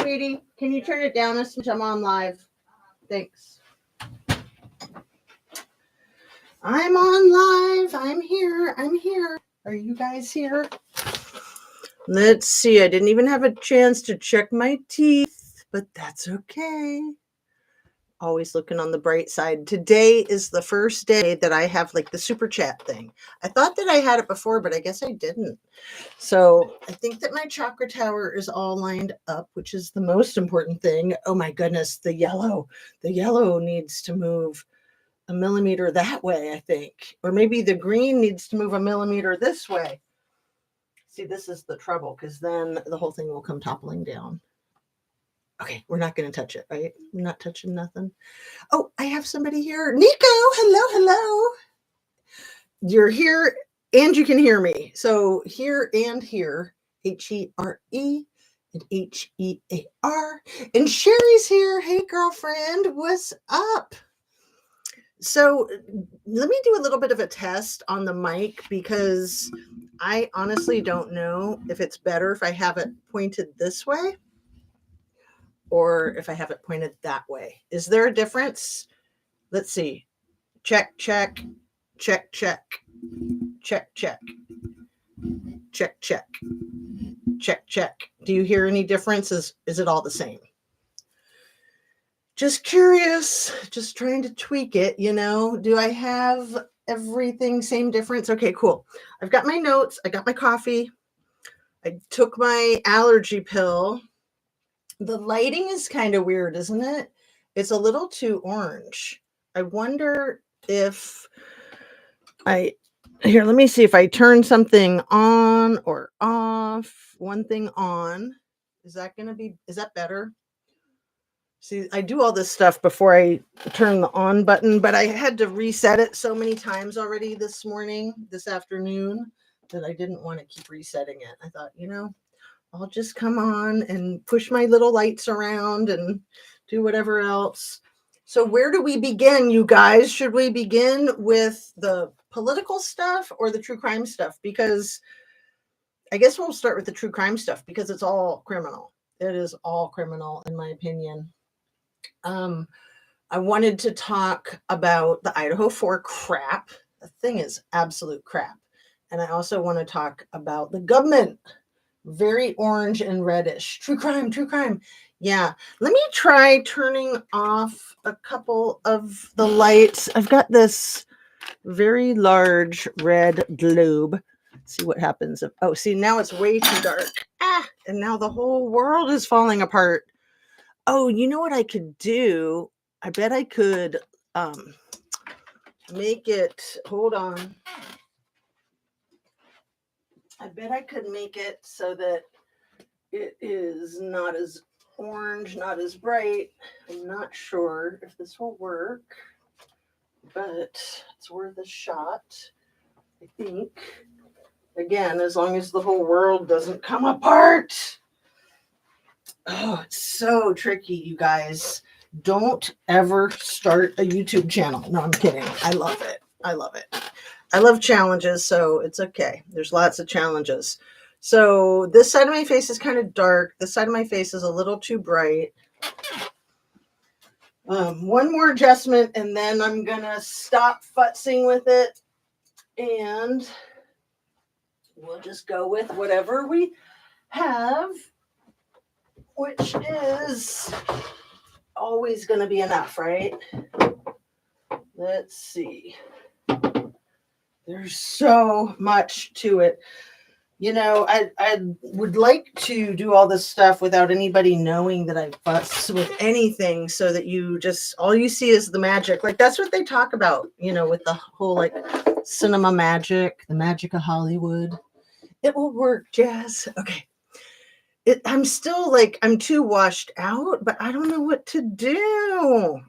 sweetie. Can you turn it down a smidge? I'm on live. Thanks. I'm on live. I'm here. I'm here. Are you guys here? Let's see. I didn't even have a chance to check my teeth, but that's okay. Always looking on the bright side. Today is the first day that I have like the super chat thing. I thought that I had it before, but I guess I didn't. So I think that my chakra tower is all lined up, which is the most important thing. Oh my goodness, the yellow needs to move a millimeter that way, I think. Or maybe the green needs to move a millimeter this way. See, this is the trouble because then the whole thing will come toppling down. Okay, we're not going to touch it, right? I'm not touching nothing. Oh, I have somebody here. Nico, hello. You're here and you can hear me. So here and here, H-E-R-E and H-E-A-R. And Sherry's here. Hey, girlfriend, what's up? So let me do a little bit of a test on the mic because I honestly don't know if it's better if I have it pointed this way or if I have it pointed that way. Is there a difference? Let's see. Check. Do you hear any differences? Is it all the same? Just curious, just trying to tweak it, you know. Do I have everything same difference? Okay, cool. I've got my notes. I got my coffee. I took my allergy pill. The lighting is kind of weird, isn't it? It's a little too orange. I wonder if here, let me see if I turn something on or off. One thing on. Is that better? See, I do all this stuff before I turn the on button, but I had to reset it so many times already this afternoon, that I didn't want to keep resetting it. I thought, I'll just come on and push my little lights around and do whatever else. So where do we begin, you guys? Should we begin with the political stuff or the true crime stuff? Because I guess we'll start with the true crime stuff because it's all criminal. It is all criminal, in my opinion. I wanted to talk about the Idaho 4 crap. The thing is absolute crap. And I also want to talk about the government. Very orange and reddish. True crime. Yeah. Let me try turning off a couple of the lights. I've got this very large red globe. Let's see what happens. See, now it's way too dark. And now the whole world is falling apart. Oh, you know what I could do? I bet I could make it, hold on. I bet I could make it so that it is not as orange, not as bright. I'm not sure if this will work, but it's worth a shot, I think. Again, as long as the whole world doesn't come apart. Oh, it's so tricky, you guys. Don't ever start a YouTube channel. No, I'm kidding. I love it. I love challenges, so it's okay. There's lots of challenges. So this side of my face is kind of dark. This side of my face is a little too bright. One more adjustment, and then I'm going to stop futzing with it. And we'll just go with whatever we have, which is always going to be enough, right? Let's see. There's so much to it. I would like to do all this stuff without anybody knowing that I fuss with anything, so that all you see is the magic. Like, that's what they talk about, with the whole, like, cinema magic, the magic of Hollywood. It will work, Jazz. Okay. I'm still like, I'm too washed out, but I don't know what to do.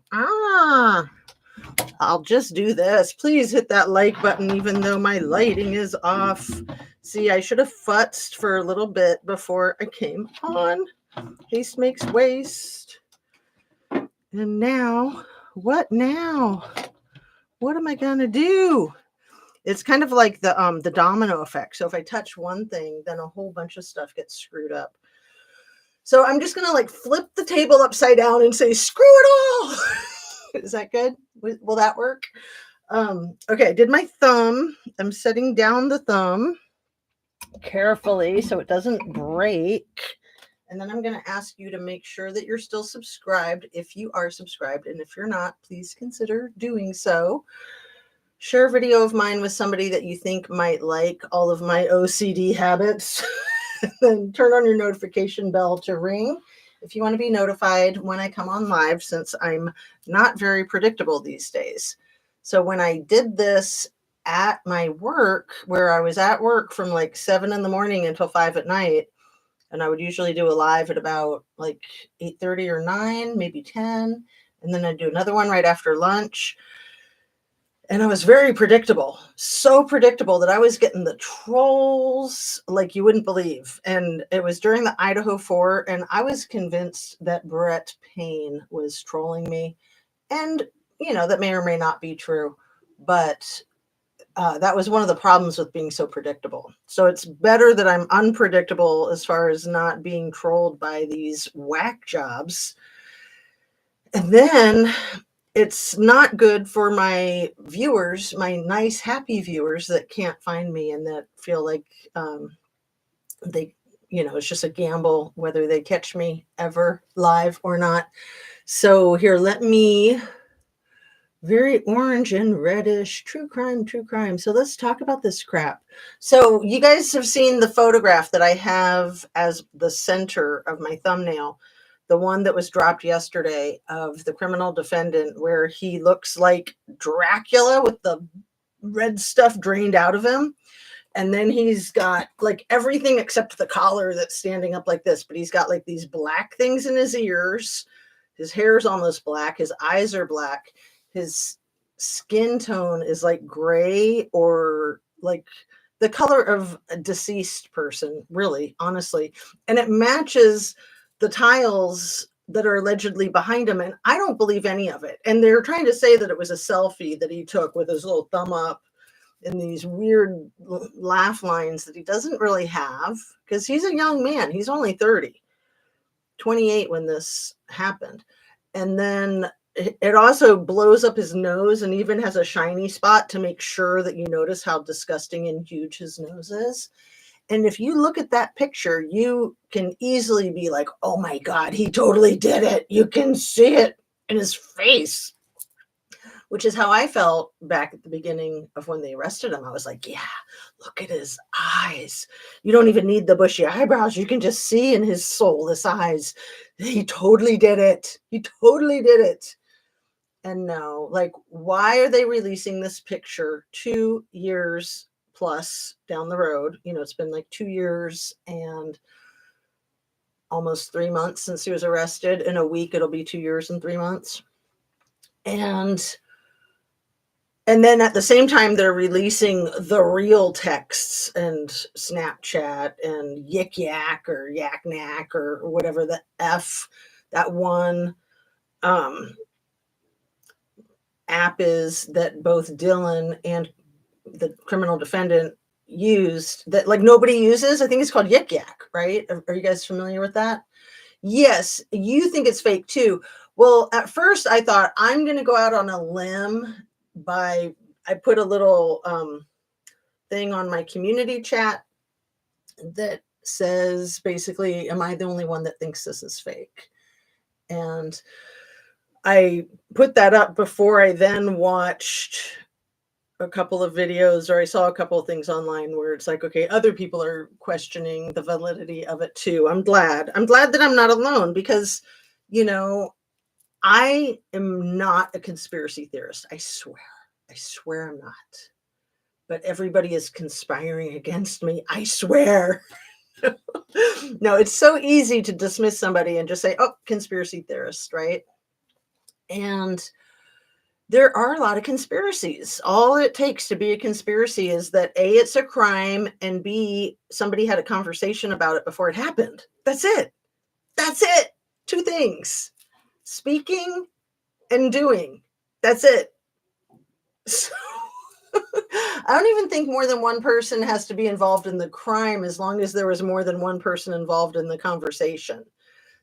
I'll just do this. Please hit that like button, even though my lighting is off. See, I should have futzed for a little bit before I came on. Haste makes waste. And now, what now? What am I going to do? It's kind of like the domino effect. So if I touch one thing, then a whole bunch of stuff gets screwed up. So I'm just going to like flip the table upside down and say, screw it all. Is that good? Will that work? Okay, I did my thumb. I'm setting down the thumb carefully so it doesn't break. And then I'm going to ask you to make sure that you're still subscribed if you are subscribed. And if you're not, please consider doing so. Share a video of mine with somebody that you think might like all of my OCD habits. Then turn on your notification bell to ring if you want to be notified when I come on live, since I'm not very predictable these days. So when I did this at my work, where I was at work from like 7 in the morning until 5 at night, and I would usually do a live at about like 8:30 or 9, maybe 10, and then I'd do another one right after lunch. And I was very predictable, so predictable that I was getting the trolls like you wouldn't believe. And it was during the Idaho 4, and I was convinced that Brett Payne was trolling me. And, that may or may not be true, but that was one of the problems with being so predictable. So it's better that I'm unpredictable as far as not being trolled by these whack jobs. And then it's not good for my viewers, my nice, happy viewers that can't find me and that feel like they, it's just a gamble whether they catch me ever live or not. So here, let me, very orange and reddish, true crime, true crime. So let's talk about this crap. So you guys have seen the photograph that I have as the center of my thumbnail, the one that was dropped yesterday of the criminal defendant where he looks like Dracula with the red stuff drained out of him. And then he's got like everything except the collar that's standing up like this, but he's got like these black things in his ears. His hair's almost black. His eyes are black. His skin tone is like gray or like the color of a deceased person, really, honestly. And it matches the tiles that are allegedly behind him. And I don't believe any of it. And they're trying to say that it was a selfie that he took with his little thumb up and these weird laugh lines that he doesn't really have, because he's a young man. He's only 30, 28 when this happened. And then it also blows up his nose and even has a shiny spot to make sure that you notice how disgusting and huge his nose is. And if you look at that picture, you can easily be like, oh my God, he totally did it. You can see it in his face, which is how I felt back at the beginning of when they arrested him. I was like, yeah, look at his eyes. You don't even need the bushy eyebrows. You can just see in his soulless eyes. He totally did it. He totally did it. And no, like, why are they releasing this picture 2 years plus down the road? It's been like 2 years and almost 3 months since he was arrested. In a week, it'll be 2 years and 3 months. And then at the same time, they're releasing the real texts and Snapchat and Yik Yak or Yak Knack or whatever the F that one app is that both Dylan and the criminal defendant used that like nobody uses. I think it's called Yik Yak, right? Are you guys familiar with that? Yes, you think it's fake too. Well, at first I thought I'm going to go out on a limb I put a little thing on my community chat that says basically, am I the only one that thinks this is fake? And I put that up before I then watched a couple of videos, or I saw a couple of things online where it's like, okay, other people are questioning the validity of it too. I'm glad that I'm not alone, because, I am not a conspiracy theorist. I swear I'm not. But everybody is conspiring against me. I swear. No, it's so easy to dismiss somebody and just say, oh, conspiracy theorist, right? And there are a lot of conspiracies. All it takes to be a conspiracy is that A, it's a crime, and B, somebody had a conversation about it before it happened. That's it. That's it. 2 things. Speaking and doing. That's it. So I don't even think more than one person has to be involved in the crime, as long as there was more than one person involved in the conversation.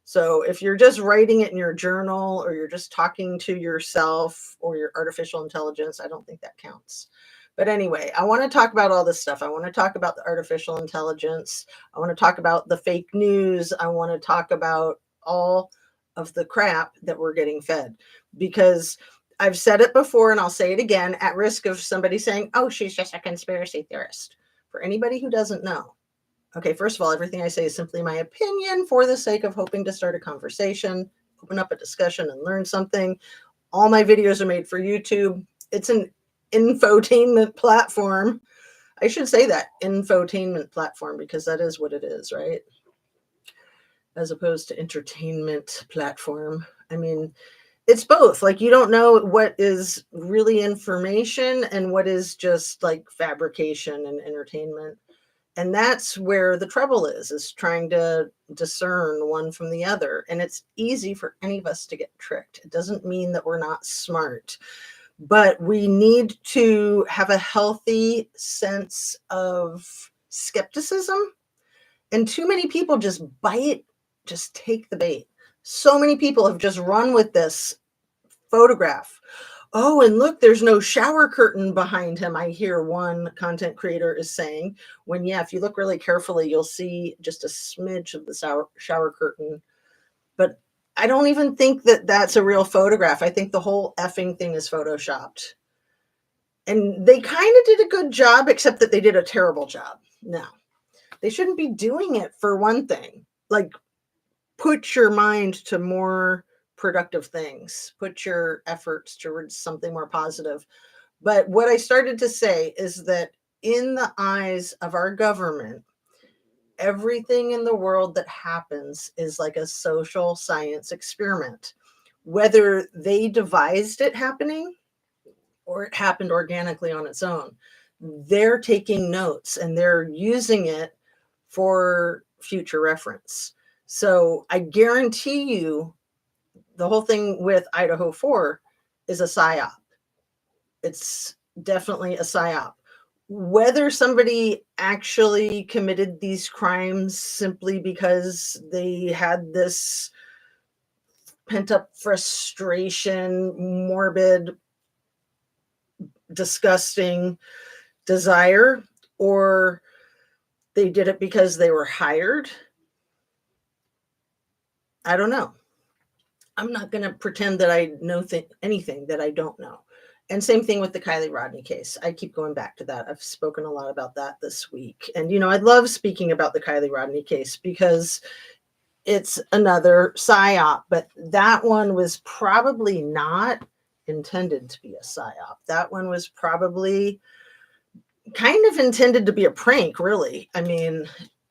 So if you're just writing it in your journal or you're just talking to yourself or your artificial intelligence, I don't think that counts. But anyway, I want to talk about all this stuff. I want to talk about the artificial intelligence. I want to talk about the fake news. I want to talk about all of the crap that we're getting fed, because I've said it before and I'll say it again, at risk of somebody saying, oh, she's just a conspiracy theorist. For anybody who doesn't know, okay, first of all, everything I say is simply my opinion for the sake of hoping to start a conversation, open up a discussion, and learn something. All my videos are made for YouTube. It's an infotainment platform. I should say that, infotainment platform, because that is what it is, right? As opposed to entertainment platform. I mean, it's both. Like, you don't know what is really information and what is just like fabrication and entertainment. And that's where the trouble is trying to discern one from the other. And it's easy for any of us to get tricked. It doesn't mean that we're not smart, but we need to have a healthy sense of skepticism. And too many people just take the bait. So many people have just run with this photograph. Oh, and look, there's no shower curtain behind him, I hear one content creator is saying. When, yeah, if you look really carefully, you'll see just a smidge of the shower curtain. But I don't even think that that's a real photograph. I think the whole effing thing is photoshopped. And they kind of did a good job, except that they did a terrible job. No, they shouldn't be doing it, for one thing. Like, put your mind to more productive things, put your efforts towards something more positive. But what I started to say is that in the eyes of our government, everything in the world that happens is like a social science experiment. Whether they devised it happening or it happened organically on its own, they're taking notes and they're using it for future reference. So I guarantee you the whole thing with Idaho 4 is a psyop. It's definitely a psyop. Whether somebody actually committed these crimes simply because they had this pent up frustration, morbid, disgusting desire, or they did it because they were hired, I don't know. I'm not going to pretend that I know anything that I don't know. And same thing with the Kylie Rodney case. I keep going back to that. I've spoken a lot about that this week. And, I love speaking about the Kylie Rodney case because it's another psyop, but that one was probably not intended to be a psyop. That one was probably kind of intended to be a prank, really. I mean,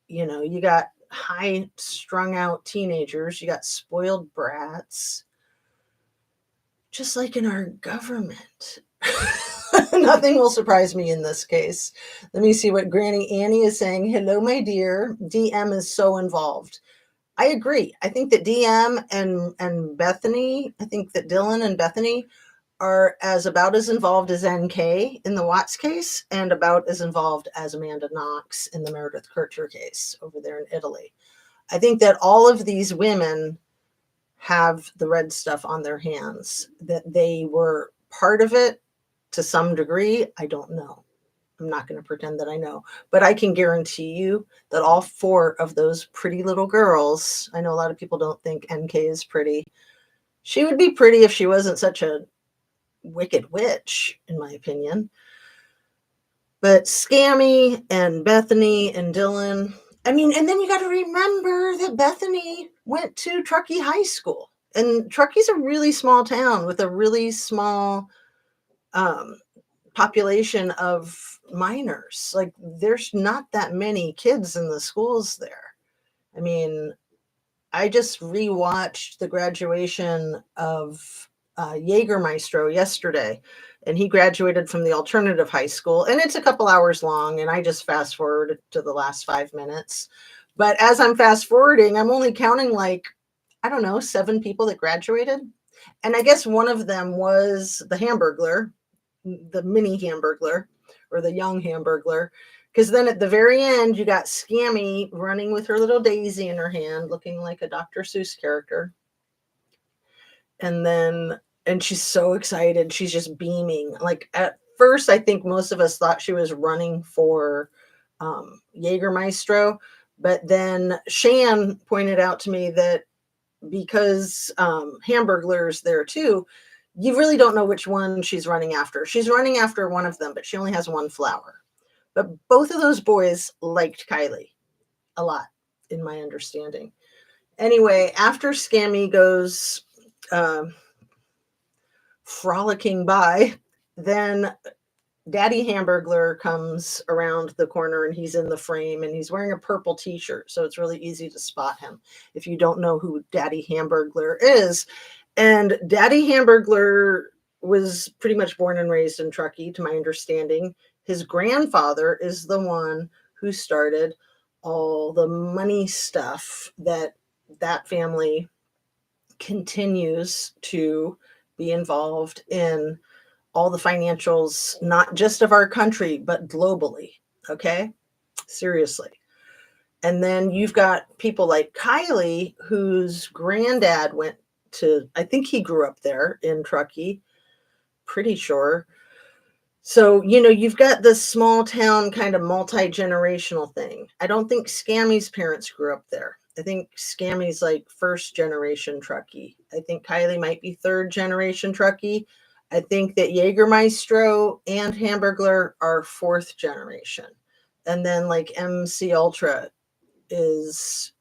you got high strung out teenagers, you got spoiled brats, just like in our government. Nothing will surprise me in this case. Let me see what Granny Annie is saying. Hello, my dear. DM is so involved. I agree. I think that DM and Bethany, I think that Dylan and Bethany are about as involved as NK in the Watts case and about as involved as Amanda Knox in the Meredith Kercher case over there in Italy. I think that all of these women have the red stuff on their hands, that they were part of it to some degree. I don't know. I'm not going to pretend that I know, but I can guarantee you that all 4 of those pretty little girls, I know a lot of people don't think NK is pretty. She would be pretty if she wasn't such a wicked witch, in my opinion. But Scammy and Bethany and Dylan, I mean, and then you got to remember that Bethany went to Truckee High School, and Truckee's a really small town with a really small population of minors. Like, there's not that many kids in the schools there. I mean, I just rewatched the graduation of Jägermeister yesterday, and he graduated from the alternative high school, and it's a couple hours long, and I just fast forward to the last 5 minutes. But as I'm fast forwarding, I'm only counting like, I don't know, 7 people that graduated. And I guess one of them was the Hamburglar, the mini Hamburglar, or the young Hamburglar, Because then at the very end, you got Scammy running with her little daisy in her hand, looking like a Dr. Seuss character. And she's so excited. She's just beaming. Like at first, I think most of us thought she was running for Jägermeister. But then Shan pointed out to me that because Hamburglar's there too, you really don't know which one she's running after. She's running after one of them, but she only has one flower. But both of those boys liked Kylie a lot, in my understanding. Anyway, after Scammy goes frolicking by, then Daddy Hamburglar comes around the corner and he's in the frame and he's wearing a purple t-shirt. So it's really easy to spot him if you don't know who Daddy Hamburglar is. And Daddy Hamburglar was pretty much born and raised in Truckee, to my understanding. His grandfather is the one who started all the money stuff that family continues to be involved in, all the financials, not just of our country, but globally. Okay? Seriously. And then you've got people like Kylie, whose granddad went to, I think he grew up there in Truckee, pretty sure. So, you've got this small town kind of multi-generational thing. I don't think Scammy's parents grew up there. I think Scammy's like first generation Truckee. I think Kylie might be third generation Truckee. I think that Jägermeister and Hamburglar are fourth generation. And then like MC Ultra is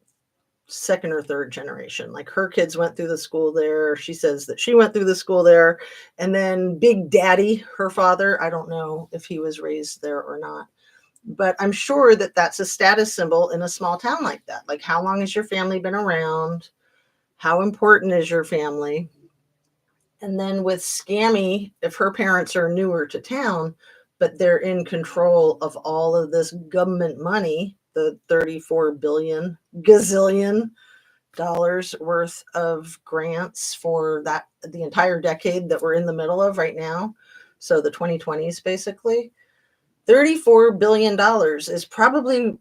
second or third generation. Like her kids went through the school there. She says that she went through the school there. And then Big Daddy, her father, I don't know if he was raised there or not, but I'm sure that that's a status symbol in a small town like that. Like, how long has your family been around? How important is your family? And then with Scammy, if her parents are newer to town, but they're in control of all of this government money, the 34 billion gazillion dollars worth of grants for the entire decade that we're in the middle of right now. So the 2020s, basically, $34 billion is probably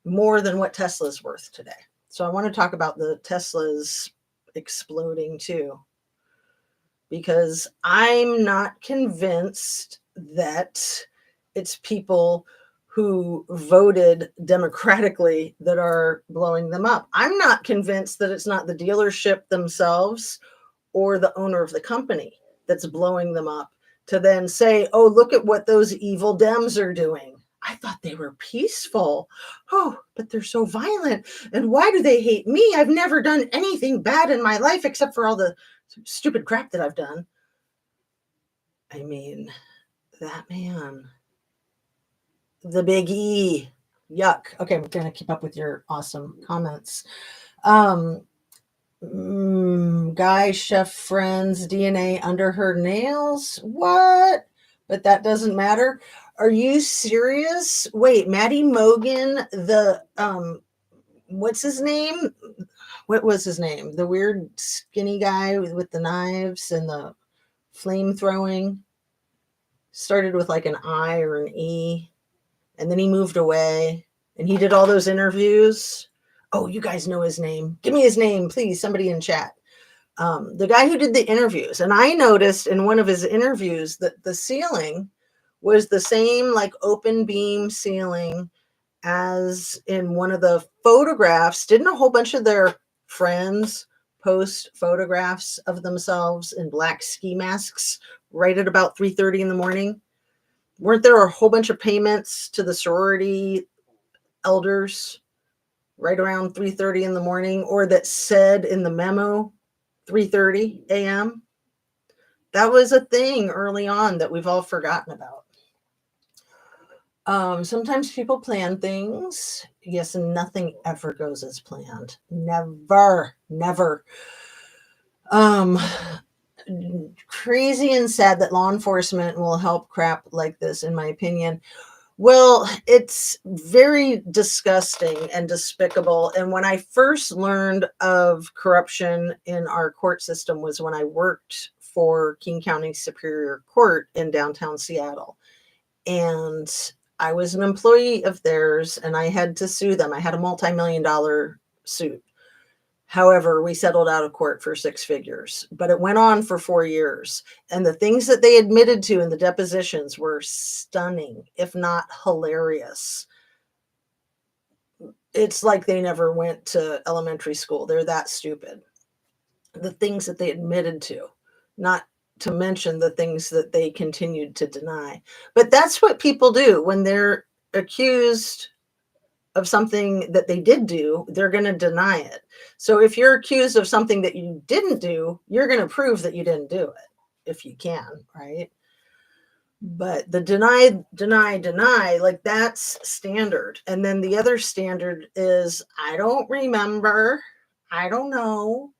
more than what Tesla's worth today. So I want to talk about the Teslas exploding too, because I'm not convinced that it's people who voted democratically that are blowing them up. I'm not convinced that it's not the dealership themselves or the owner of the company that's blowing them up to then say, oh, look at what those evil Dems are doing. I thought they were peaceful. Oh, but they're so violent. And why do they hate me? I've never done anything bad in my life except for all the stupid crap that I've done. I mean, that man, the big E, yuck. Okay, we're going to keep up with your awesome comments. Guy chef friend's DNA under her nails. What? But that doesn't matter. Are you serious? Wait, Maddie Mogan, the what's his name? What was his name? The weird skinny guy with the knives and the flame throwing. Started with like an I or an E, and then he moved away and he did all those interviews. Oh, you guys know his name. Give me his name, please. Somebody in chat. The guy who did the interviews. And I noticed in one of his interviews that the ceiling was the same like open beam ceiling as in one of the photographs. Didn't a whole bunch of their friends post photographs of themselves in black ski masks right at about 3:30 in the morning? Weren't there a whole bunch of payments to the sorority elders right around 3:30 in the morning, or that said in the memo 3:30 a.m.? That was a thing early on that we've all forgotten about. Sometimes people plan things. Yes, and nothing ever goes as planned. Never. Crazy and sad that law enforcement will help crap like this, in my opinion. Well, it's very disgusting and despicable. And when I first learned of corruption in our court system was when I worked for King County Superior Court in downtown Seattle. And I was an employee of theirs and I had to sue them. I had a multi-million-dollar suit. However, we settled out of court for 6 figures, but it went on for 4 years. And the things that they admitted to in the depositions were stunning, if not hilarious. It's like they never went to elementary school. They're that stupid. The things that they admitted to, not to mention the things that they continued to deny. But that's what people do when they're accused of something that they did do, they're going to deny it. So if you're accused of something that you didn't do, you're going to prove that you didn't do it if you can, right? But the deny, like that's standard. And then the other standard is, I don't remember, I don't know.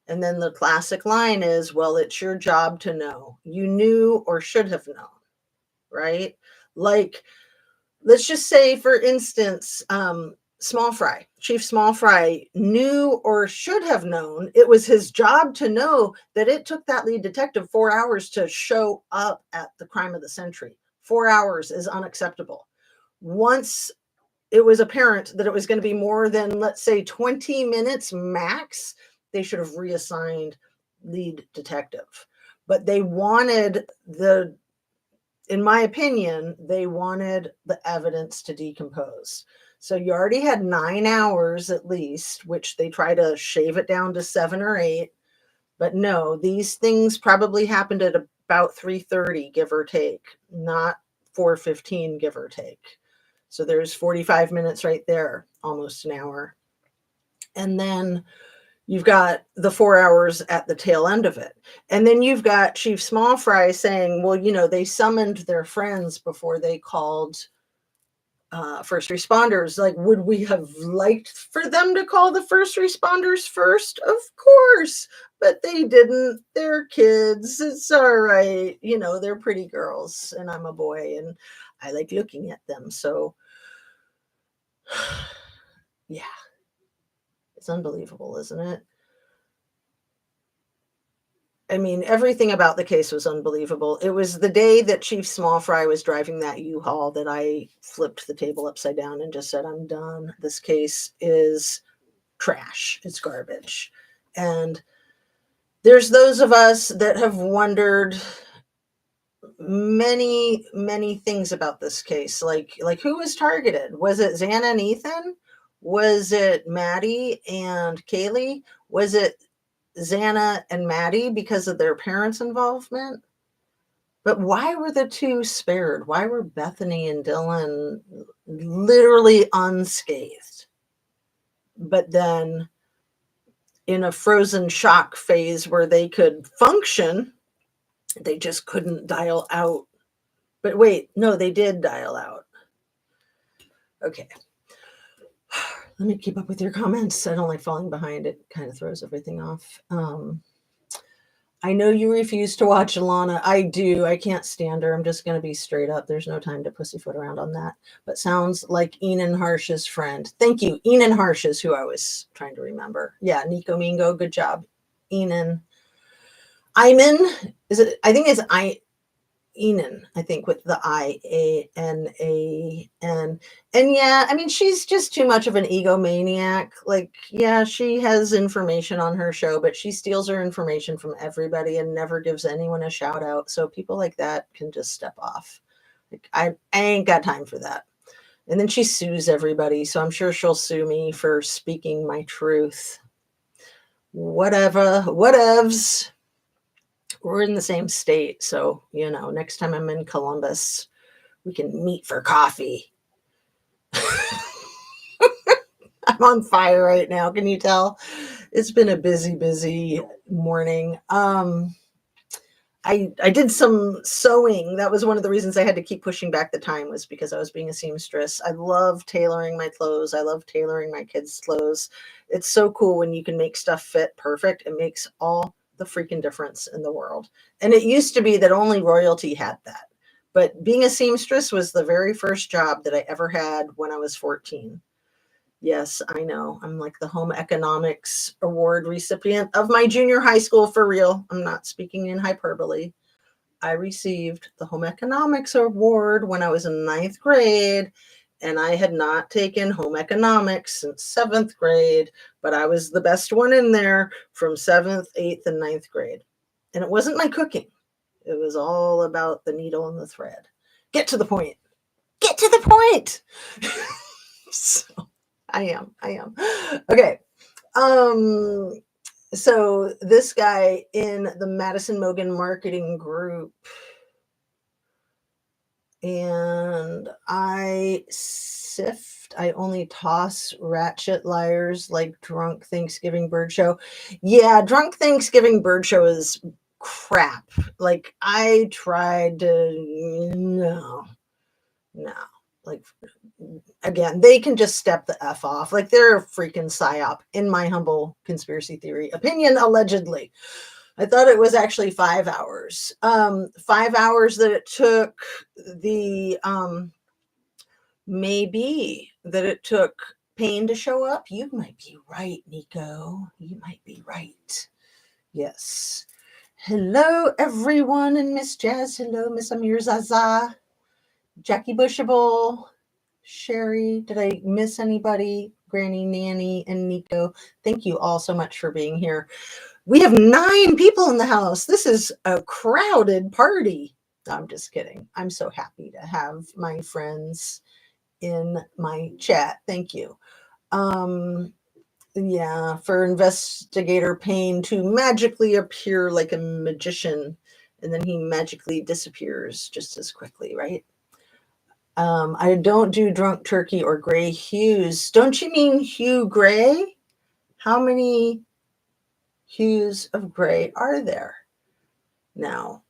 And then the classic line is, well, it's your job to know. You knew or should have known, right? Like, let's just say, for instance, Chief Small Fry knew or should have known it was his job to know that it took that lead detective 4 hours to show up at the crime of the century. 4 hours is unacceptable. Once it was apparent that it was going to be more than, let's say, 20 minutes max, they should have reassigned lead detective. But they wanted in my opinion, they wanted the evidence to decompose. So you already had 9 hours at least, which they try to shave it down to 7 or 8. But no, these things probably happened at about 3:30, give or take, not 4:15, give or take. So there's 45 minutes right there, almost an hour. And then you've got the 4 hours at the tail end of it. And then you've got Chief Small Fry saying, well, they summoned their friends before they called first responders. Like, would we have liked for them to call the first responders first? Of course, but they didn't. They're kids. It's all right. They're pretty girls and I'm a boy and I like looking at them. So yeah, it's unbelievable, isn't it? I mean, everything about the case was unbelievable. It was the day that Chief Small Fry was driving that U-Haul that I flipped the table upside down and just said, I'm done. This case is trash. It's garbage. And there's those of us that have wondered many, many things about this case. Like who was targeted? Was it Xana and Ethan? Was it Maddie and Kaylee? Was it Xana and Maddie because of their parents' involvement? But why were the two spared? Why were Bethany and Dylan literally unscathed? But then in a frozen shock phase where they could function, they just couldn't dial out. But wait, no, they did dial out. Okay. Let me keep up with your comments. I don't like falling behind. It kind of throws everything off. I know you refuse to watch Alana. I do. I can't stand her. I'm just going to be straight up. There's no time to pussyfoot around on that. But sounds like Enan Harsh's friend. Thank you. Enan Harsh is who I was trying to remember. Yeah, Nico Mingo. Good job. Enan. Iman. Is it? I think it's Enan, I think, with the IANAN. And yeah, I mean, she's just too much of an egomaniac. Like, yeah, she has information on her show, but she steals her information from everybody and never gives anyone a shout out. So people like that can just step off. Like, I ain't got time for that. And then she sues everybody. So I'm sure she'll sue me for speaking my truth. Whatevs. We're in the same state. So, next time I'm in Columbus, we can meet for coffee. I'm on fire right now. Can you tell? It's been a busy morning. I did some sewing. That was one of the reasons I had to keep pushing back the time, was because I was being a seamstress. I love tailoring my clothes. I love tailoring my kids' clothes. It's so cool when you can make stuff fit perfect. It makes all the freaking difference in the world. And it used to be that only royalty had that. But being a seamstress was the very first job that I ever had when I was 14. Yes, I know. I'm like the home economics award recipient of my junior high school, for real. I'm not speaking in hyperbole. I received the home economics award when I was in ninth grade, and I had not taken home economics since seventh grade, but I was the best one in there from seventh, eighth, and ninth grade. And it wasn't my cooking. It was all about the needle and the thread. Get to the point. Get to the point. So I am. Okay. So this guy in the Madison Mogan marketing group, and I only toss ratchet liars like drunk Thanksgiving bird show. Yeah, drunk Thanksgiving bird show is crap. Like I tried to, no, like again, they can just step the F off. Like they're a freaking psyop, in my humble conspiracy theory opinion, allegedly. I thought it was actually 5 hours. 5 hours that it took the maybe that it took pain to show up. You might be right, Nico. You might be right. Yes. Hello, everyone, and Miss Jazz. Hello, Miss Amir Zaza. Jackie Bushable. Sherry. Did I miss anybody? Granny, Nanny, and Nico. Thank you all so much for being here. We have 9 people in the house. This is a crowded party. I'm just kidding. I'm so happy to have my friends in my chat. Thank you. Yeah, for Investigator Payne to magically appear like a magician, and then he magically disappears just as quickly, right? I don't do drunk turkey or gray hues. Don't you mean hue gray? How many hues of gray are there now?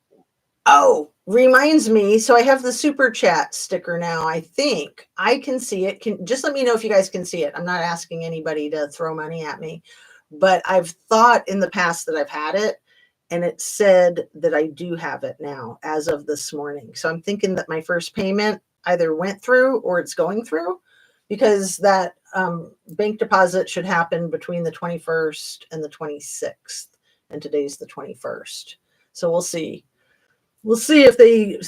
Oh, reminds me. So I have the super chat sticker now. I think I can see it. Just let me know if you guys can see it. I'm not asking anybody to throw money at me, but I've thought in the past that I've had it, and it said that I do have it now as of this morning. So I'm thinking that my first payment either went through or it's going through, because that bank deposit should happen between the 21st and the 26th, and today's the 21st. So we'll see. We'll see if they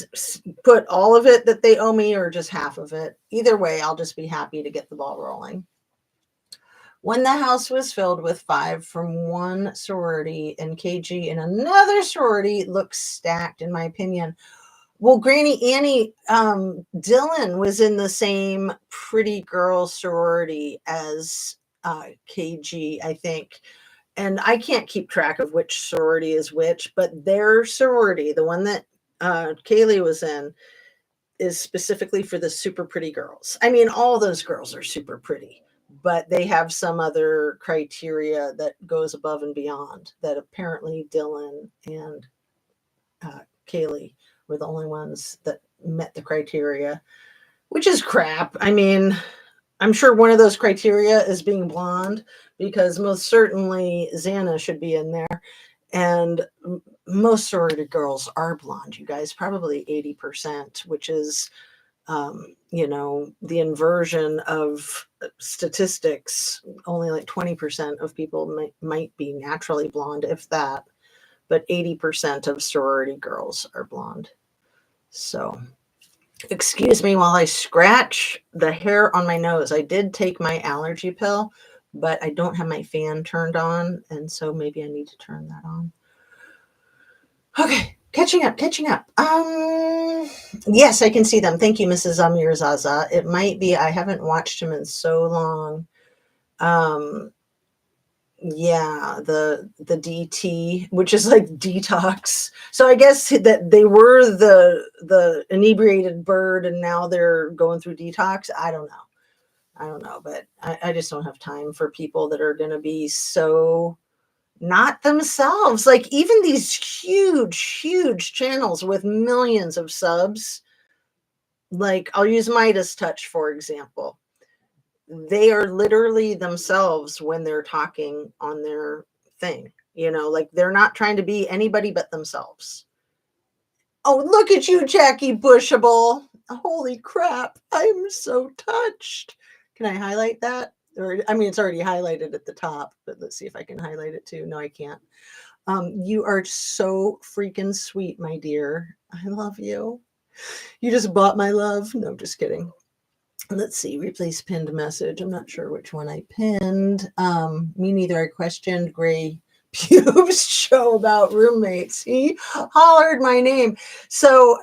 put all of it that they owe me or just half of it. Either way, I'll just be happy to get the ball rolling. When the house was filled with 5 from one sorority and KG in another sorority, looks stacked, in my opinion. Well, Granny Annie, Dylan was in the same pretty girl sorority as KG, I think. And I can't keep track of which sorority is which, but their sorority, the one that Kaylee was in, is specifically for the super pretty girls. I mean, all those girls are super pretty, but they have some other criteria that goes above and beyond that. Apparently Dylan and Kaylee were the only ones that met the criteria, which is crap. I mean, I'm sure one of those criteria is being blonde, because most certainly Xana should be in there. And most sorority girls are blonde, you guys, probably 80%, which is, the inversion of statistics. Only like 20% of people might be naturally blonde, if that. But 80% of sorority girls are blonde. So excuse me while I scratch the hair on my nose. I did take my allergy pill, but I don't have my fan turned on, and so maybe I need to turn that on. Okay, catching up. Yes, I can see them. Thank you, Mrs. Amir Zaza. It might be I haven't watched him in so long. Yeah, the DT, which is like detox. So I guess that they were the inebriated bird, and now they're going through detox. I don't know, but I just don't have time for people that are going to be so not themselves. Like even these huge channels with millions of subs, like I'll use Midas Touch, for example. They are literally themselves when they're talking on their thing, like they're not trying to be anybody but themselves. Oh, look at you, Jackie Bushable. Holy crap. I'm so touched. Can I highlight that? Or, I mean, it's already highlighted at the top, but let's see if I can highlight it too. No, I can't. You are so freaking sweet, my dear. I love you. You just bought my love. No, just kidding. Let's see, replace pinned message. I'm not sure which one I pinned. Me neither. I questioned Gray Pube's show about roommates. He hollered my name. So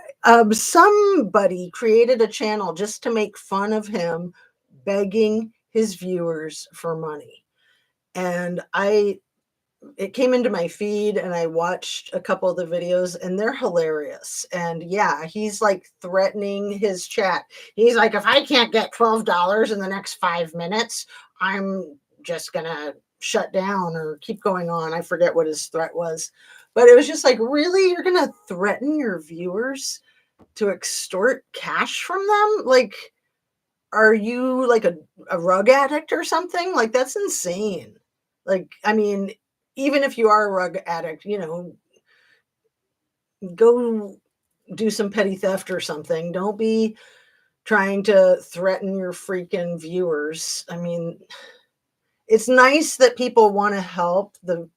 somebody created a channel just to make fun of him begging his viewers for money. And it came into my feed and I watched a couple of the videos and they're hilarious. And yeah, he's like threatening his chat. He's like, if I can't get $12 in the next 5 minutes, I'm just going to shut down or keep going on. I forget what his threat was, but it was just like, really? You're going to threaten your viewers to extort cash from them? Like, are you like a rug addict or something? Like, that's insane. Like, I mean, even if you are a rug addict, go do some petty theft or something. Don't be trying to threaten your freaking viewers. I mean, it's nice that people want to help the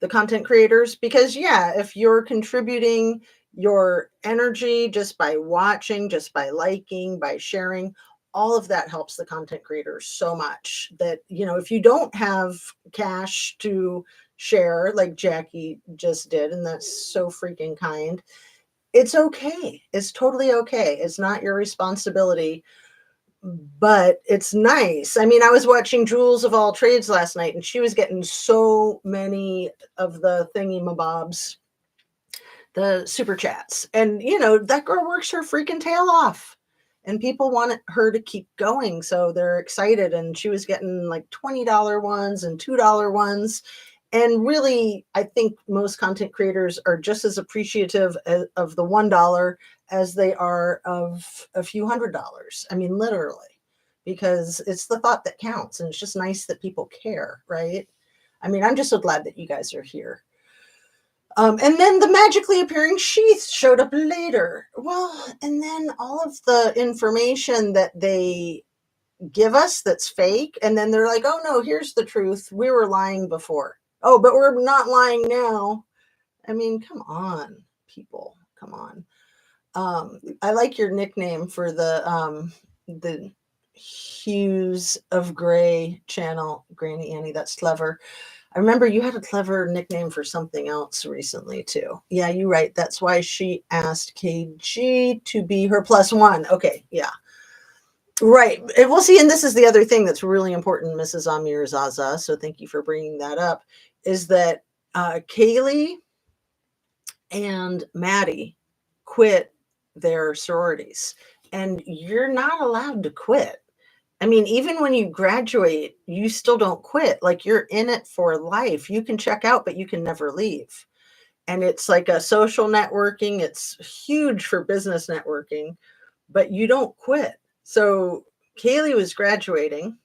content creators because yeah, if you're contributing your energy just by watching, just by liking, by sharing, all of that helps the content creators so much that, if you don't have cash to share like Jackie just did, and that's so freaking kind, it's okay. It's totally okay. It's not your responsibility, but it's nice. I mean, I was watching Jules of All Trades last night and she was getting so many of the thingy-mabobs, the super chats. And, that girl works her freaking tail off and people want her to keep going. So they're excited. And she was getting like $20 ones and $2 ones. And really, I think most content creators are just as appreciative of the $1 as they are of a few $100s. I mean, literally, because it's the thought that counts. And it's just nice that people care, right? I mean, I'm just so glad that you guys are here. And then the magically appearing sheath showed up later. Well, and then all of the information that they give us that's fake. And then they're like, oh, no, here's the truth. We were lying before. Oh, but we're not lying now. I mean, come on, people. Come on. I like your nickname for the Hues of Gray channel, Granny Annie. That's clever. I remember you had a clever nickname for something else recently too. Yeah, you're right. That's why she asked KG to be her +1. Okay, yeah. Right. And we'll see. And this is the other thing that's really important, Mrs. Amir Zaza. So thank you for bringing that up. Is that Kaylee and Maddie quit their sororities, and you're not allowed to quit. I mean, even when you graduate, you still don't quit. Like, you're in it for life. You can check out, but you can never leave. And it's like a social networking. It's huge for business networking, but you don't quit. So Kaylee was graduating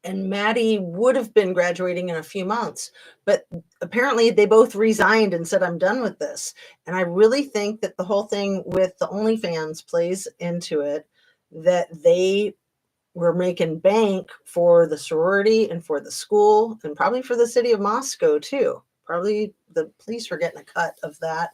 and Maddie would have been graduating in a few months, but apparently they both resigned and said, I'm done with this. And I really think that the whole thing with the OnlyFans plays into it, that they were making bank for the sorority and for the school and probably for the city of Moscow too. Probably the police were getting a cut of that.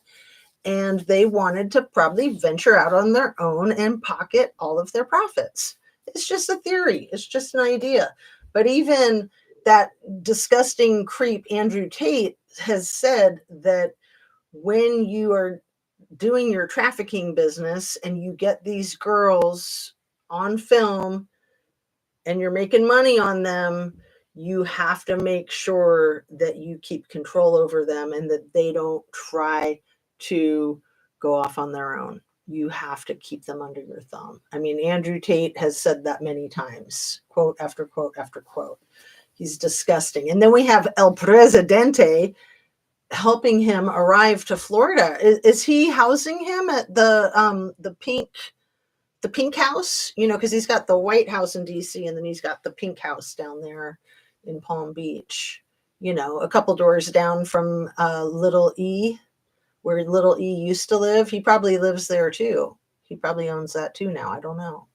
And they wanted to probably venture out on their own and pocket all of their profits. It's just a theory. It's just an idea. But even that disgusting creep, Andrew Tate, has said that when you are doing your trafficking business and you get these girls on film and you're making money on them, you have to make sure that you keep control over them and that they don't try to go off on their own. You have to keep them under your thumb. I mean, Andrew Tate has said that many times, quote after quote after quote. He's disgusting. And then we have El Presidente helping him arrive to Florida. Is he housing him at the pink house? Because he's got the White House in DC and then he's got the pink house down there in Palm Beach, a couple doors down from Little E, where Little E used to live. He probably lives there too. He probably owns that too now. I don't know.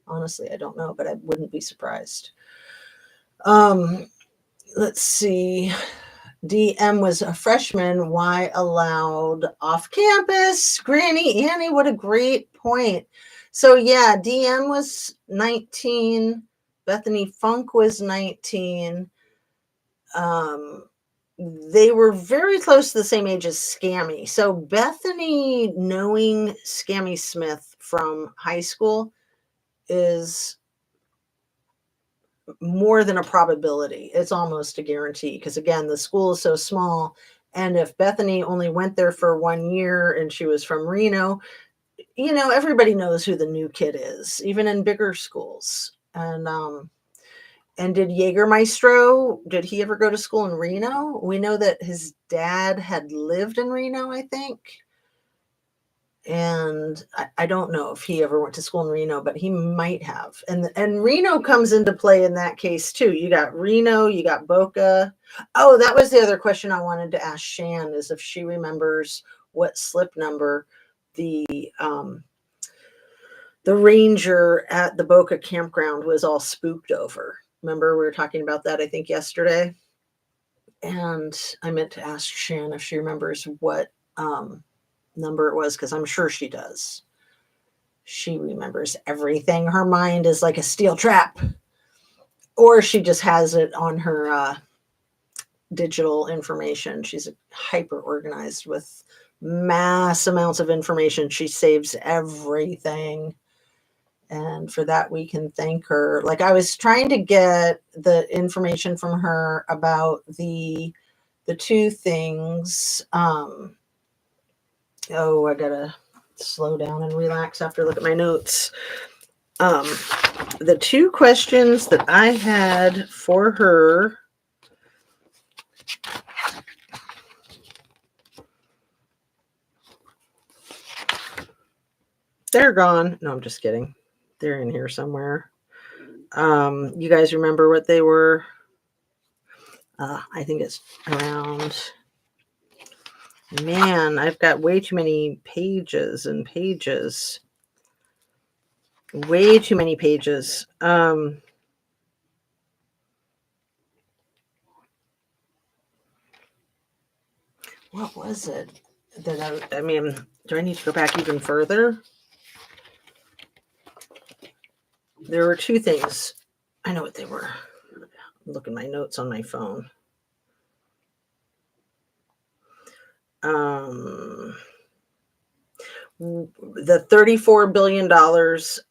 Honestly, I don't know, but I wouldn't be surprised. Let's see. DM was a freshman. Why allowed off campus? Granny Annie, what a great point. So yeah, DM was 19. Bethany Funk was 19. They were very close to the same age as Scammy. So Bethany knowing Scammy Smith from high school is more than a probability. It's almost a guarantee because, again, the school is so small. And if Bethany only went there for 1 year and she was from Reno, everybody knows who the new kid is, even in bigger schools. And did Jägermeister, did he ever go to school in Reno? We know that his dad had lived in Reno, I think. And I don't know if he ever went to school in Reno, but he might have. And Reno comes into play in that case too. You got Reno, you got Boca. Oh, that was the other question I wanted to ask Shan, is if she remembers what slip number the ranger at the Boca campground was all spooked over. Remember, we were talking about that, I think, yesterday. And I meant to ask Shan if she remembers what number it was, because I'm sure she does. She remembers everything. Her mind is like a steel trap. Or she just has it on her digital information. She's hyper organized with mass amounts of information. She saves everything. And for that, we can thank her. Like, I was trying to get the information from her about the two things. I gotta slow down and relax after I look at my notes. The two questions that I had for her. They're gone. No, I'm just kidding. They're in here somewhere. You guys remember what they were? I think it's around. Man, I've got way too many pages and pages. Way too many pages. What was it that I mean, do I need to go back even further? There were two things. I know what they were. Look at my notes on my phone. The $34 billion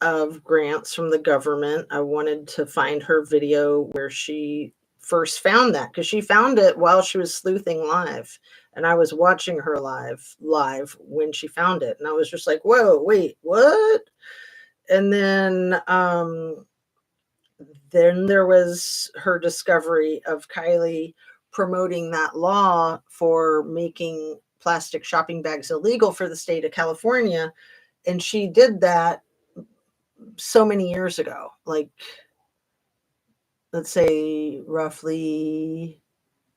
of grants from the government. I wanted to find her video where she first found that, because she found it while she was sleuthing live, and I was watching her live when she found it, and I was just like, whoa, wait, what? And then there was her discovery of Kylie promoting that law for making plastic shopping bags illegal for the state of California. And she did that so many years ago, like, let's say roughly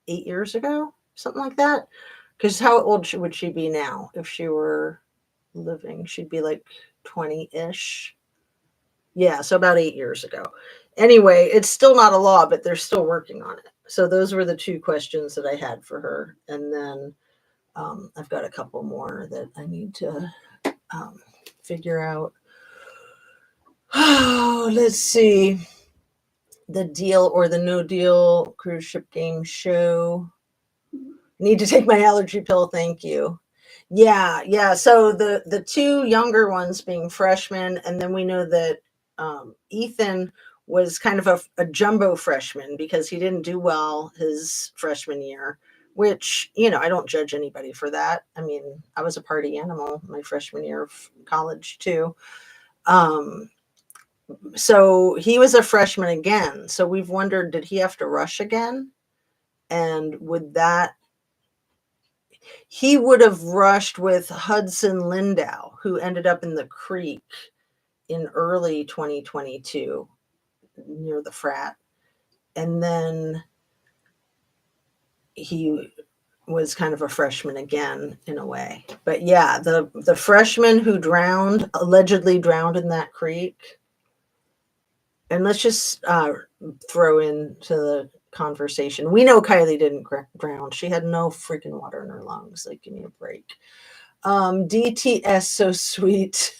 8 years ago, something like that. Because how old would she be now if she were living? She'd be like 20-ish. Yeah, so about 8 years ago. Anyway, it's still not a law, but they're still working on it. So those were the two questions that I had for her. And then I've got a couple more that I need to figure out. Oh, let's see. The Deal or the No Deal cruise ship game show. Need to take my allergy pill. Thank you. Yeah. So the two younger ones being freshmen, and then we know that Ethan was kind of a jumbo freshman because he didn't do well his freshman year, which, I don't judge anybody for that. I mean, I was a party animal my freshman year of college too. So he was a freshman again. So we've wondered, did he have to rush again? And he would have rushed with Hudson Lindau, who ended up in the creek in early 2022 near the frat. And then he was kind of a freshman again in a way. But yeah, the freshman who allegedly drowned in that creek. And let's just throw into the conversation. We know Kylie didn't drown. She had no freaking water in her lungs. Like, give me a break. DTS, so sweet.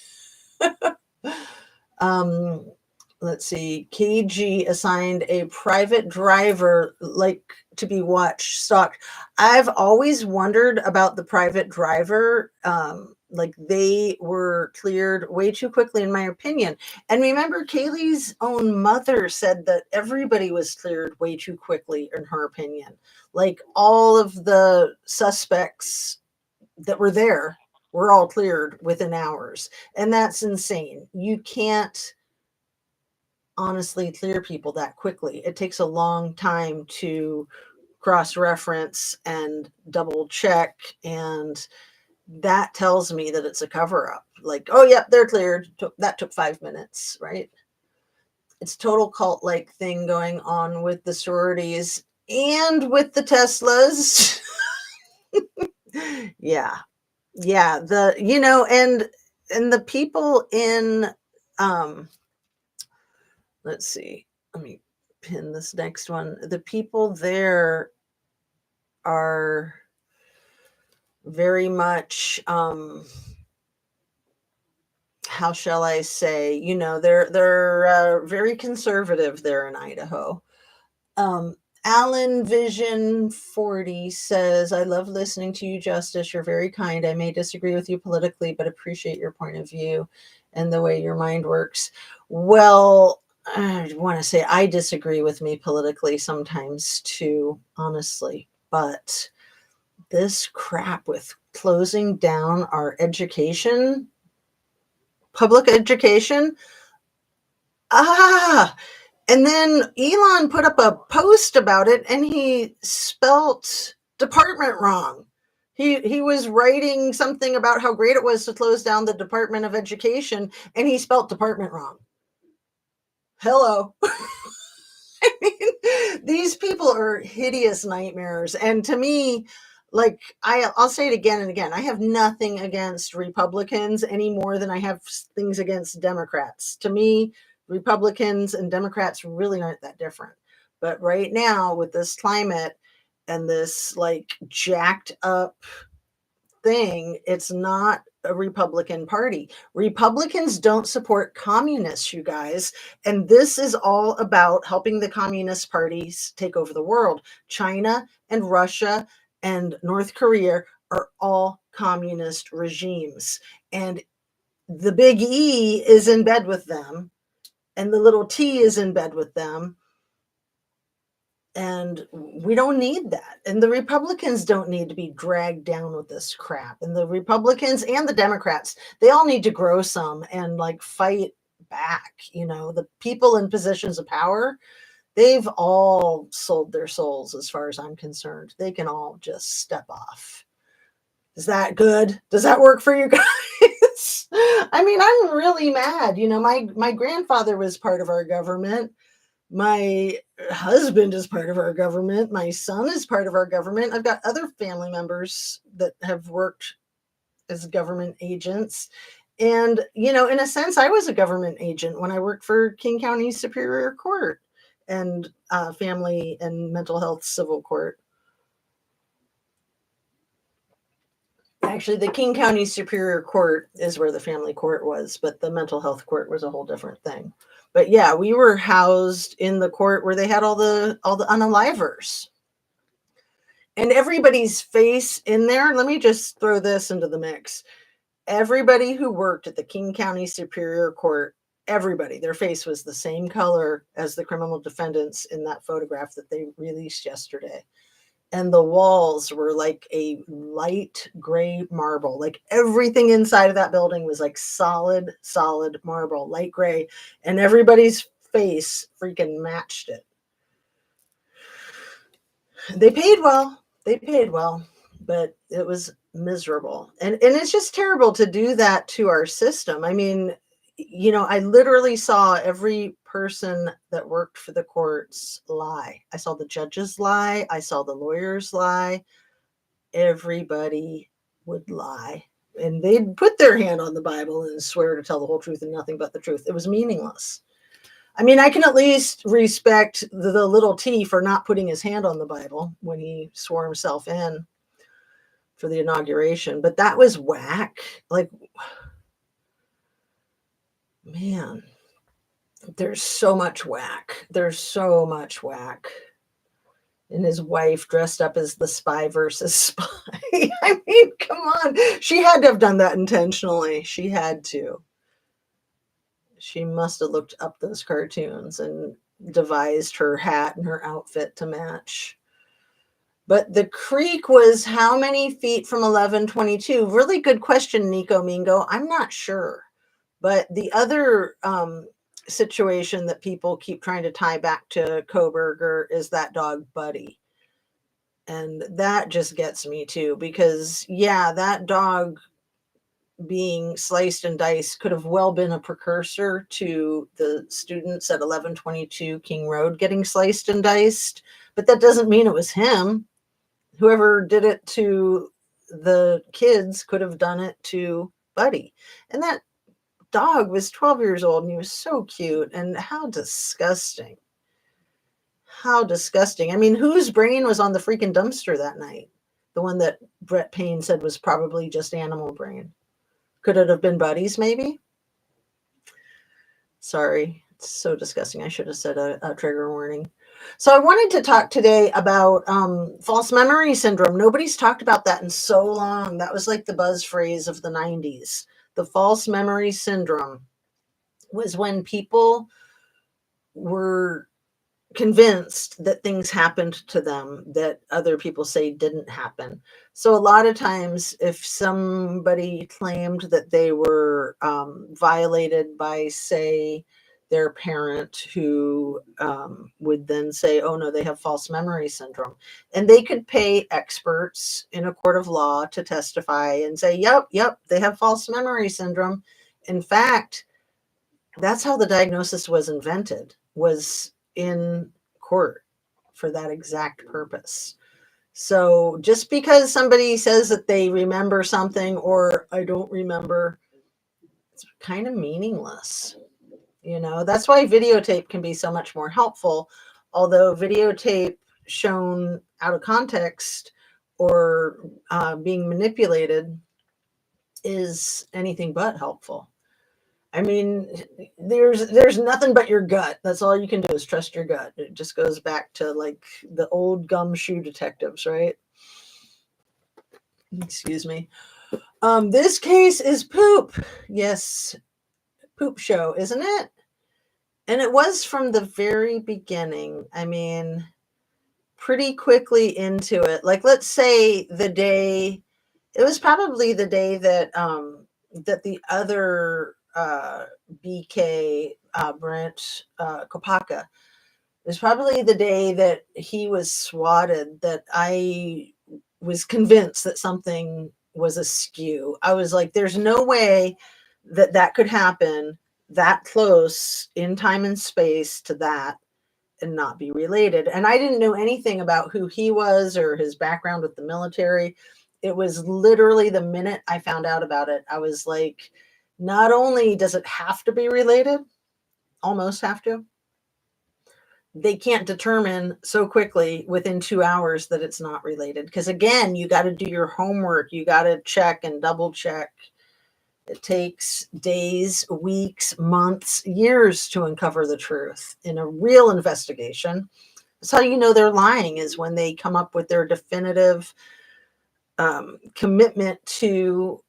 Let's see. KG assigned a private driver, like, to be watched, stalked. I've always wondered about the private driver. Like, they were cleared way too quickly, in my opinion. And remember, Kaylee's own mother said that everybody was cleared way too quickly, in her opinion. Like, all of the suspects that were there were all cleared within hours. And that's insane. You can't honestly clear people that quickly. It takes a long time to cross-reference and double check, and that tells me that it's a cover-up. Like, oh yeah, they're cleared. That took 5 minutes, right? It's total cult-like thing going on with the sororities and with the Teslas. Yeah. The, and the people in, let's see, let me pin this next one. The people there are very much, how shall I say, they're very conservative there in Idaho. Alan Vision 40 says, I love listening to you, Justice. You're very kind. I may disagree with you politically, but appreciate your point of view and the way your mind works. Well, I want to say I disagree with me politically sometimes too, honestly. But this crap with closing down our education, public education, and then Elon put up a post about it, and he spelt department wrong. He was writing something about how great it was to close down the Department of Education, and he spelt department wrong. Hello. I mean, these people are hideous nightmares. And to me, like, I'll say it again and again, I have nothing against Republicans any more than I have things against Democrats. To me, Republicans and Democrats really aren't that different. But right now, with this climate and this, like, jacked up thing, it's not a Republican Party. Republicans don't support communists, you guys. And this is all about helping the communist parties take over the world. China and Russia and North Korea are all communist regimes. And the big E is in bed with them, and the little T is in bed with them. And we don't need that. And the Republicans don't need to be dragged down with this crap. And the Republicans and the Democrats, they all need to grow some and, like, fight back. The people in positions of power, they've all sold their souls as far as I'm concerned. They can all just step off. Is that good? Does that work for you guys? I mean, I'm really mad. My grandfather was part of our government. My husband is part of our government. My son is part of our government. I've got other family members that have worked as government agents. And, in a sense, I was a government agent when I worked for King County Superior Court and Family and Mental Health Civil Court. Actually, the King County Superior Court is where the family court was, but the mental health court was a whole different thing. But yeah, we were housed in the court where they had all the unalivers. And everybody's face in there, let me just throw this into the mix. Everybody who worked at the King County Superior Court, everybody, their face was the same color as the criminal defendants in that photograph that they released yesterday. And the walls were like a light gray marble. Like, everything inside of that building was like solid marble, light gray. And everybody's face freaking matched it. They paid well, but it was miserable. And it's just terrible to do that to our system. I mean, I literally saw every person that worked for the courts lie. I saw the judges lie. I saw the lawyers lie. Everybody would lie. And they'd put their hand on the Bible and swear to tell the whole truth and nothing but the truth. It was meaningless. I mean, I can at least respect the little T for not putting his hand on the Bible when he swore himself in for the inauguration, but that was whack. Like, man, there's so much whack. There's so much whack. And his wife dressed up as the spy versus spy. I mean, come on. She had to have done that intentionally. She had to. She must have looked up those cartoons and devised her hat and her outfit to match. But the creek was how many feet from 1122? Really good question, Nico Mingo. I'm not sure. But the other situation that people keep trying to tie back to Koberger is that dog Buddy. And that just gets me too, because yeah, that dog being sliced and diced could have well been a precursor to the students at 1122 King Road getting sliced and diced, but that doesn't mean it was him. Whoever did it to the kids could have done it to Buddy. And that dog was 12 years old and he was so cute. And how disgusting. How disgusting. I mean, whose brain was on the freaking dumpster that night? The one that Brett Payne said was probably just animal brain. Could it have been Buddy's, maybe? Sorry, it's so disgusting. I should have said a trigger warning. So I wanted to talk today about false memory syndrome. Nobody's talked about that in so long. That was like the buzz phrase of the 90s. The false memory syndrome was when people were convinced that things happened to them that other people say didn't happen. So a lot of times if somebody claimed that they were violated by, say, their parent, who would then say, oh no, they have false memory syndrome, and they could pay experts in a court of law to testify and say, yep, they have false memory syndrome. In fact, that's how the diagnosis was invented, was in court for that exact purpose. So just because somebody says that they remember something or I don't remember, it's kind of meaningless. You know, that's why videotape can be so much more helpful. Although videotape shown out of context or being manipulated is anything but helpful. I mean, there's nothing but your gut. That's all you can do is trust your gut. It just goes back to like the old gumshoe detectives, right? Excuse me. This case is poop. Yes, poop show, isn't it? And it was from the very beginning. I mean, pretty quickly into it. Like, let's say the day, it was probably the day that that the other BK, Brent Kopaka, it was probably the day that he was swatted that I was convinced that something was askew. I was like, there's no way that that could happen that close in time and space to that and not be related. And I didn't know anything about who he was or his background with the military. It was literally the minute I found out about it, I was like, not only does it have to be related, almost have to, they can't determine so quickly within 2 hours that it's not related. Because again, you got to do your homework. You got to check and double check. It takes days, weeks, months, years to uncover the truth in a real investigation. That's how you know they're lying, is when they come up with their definitive commitment to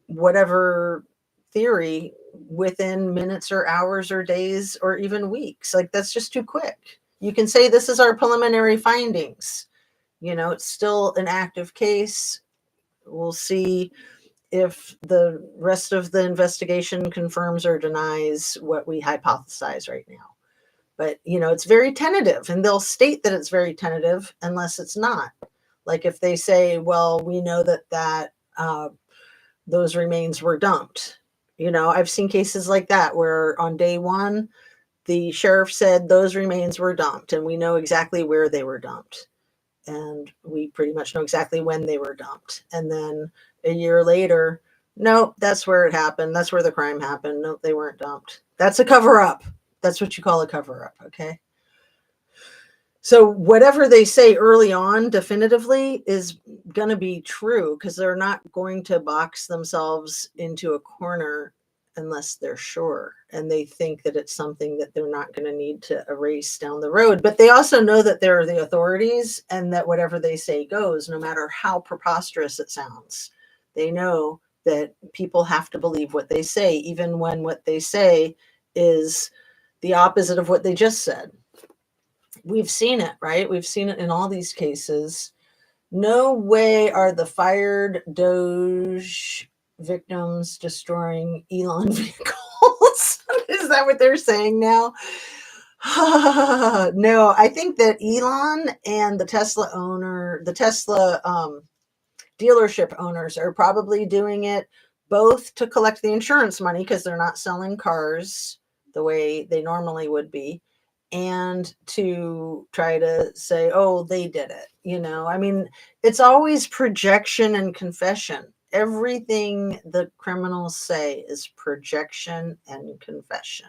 whatever theory within minutes or hours or days or even weeks. Like, that's just too quick. You can say this is our preliminary findings. You know, it's still an active case. We'll see if the rest of the investigation confirms or denies what we hypothesize right now. But, you know, it's very tentative, and they'll state that it's very tentative unless it's not. Like if they say, well, we know that those remains were dumped. You know, I've seen cases like that where on day one, the sheriff said those remains were dumped and we know exactly where they were dumped. And we pretty much know exactly when they were dumped. And then a year later, nope, that's where it happened. That's where the crime happened. Nope, they weren't dumped. That's a cover up. That's what you call a cover-up, okay? So whatever they say early on definitively is going to be true, because they're not going to box themselves into a corner unless they're sure, and they think that it's something that they're not going to need to erase down the road. But they also know that they're the authorities and that whatever they say goes, no matter how preposterous it sounds. They know that people have to believe what they say, even when what they say is the opposite of what they just said. We've seen it, right? We've seen it in all these cases. No way are the fired Doge victims destroying Elon vehicles. Is that what they're saying now? No, I think that Elon and the Tesla dealership owners are probably doing it both to collect the insurance money, because they're not selling cars the way they normally would be, and to try to say, oh, they did it. I mean, it's always projection and confession. Everything the criminals say is projection and confession,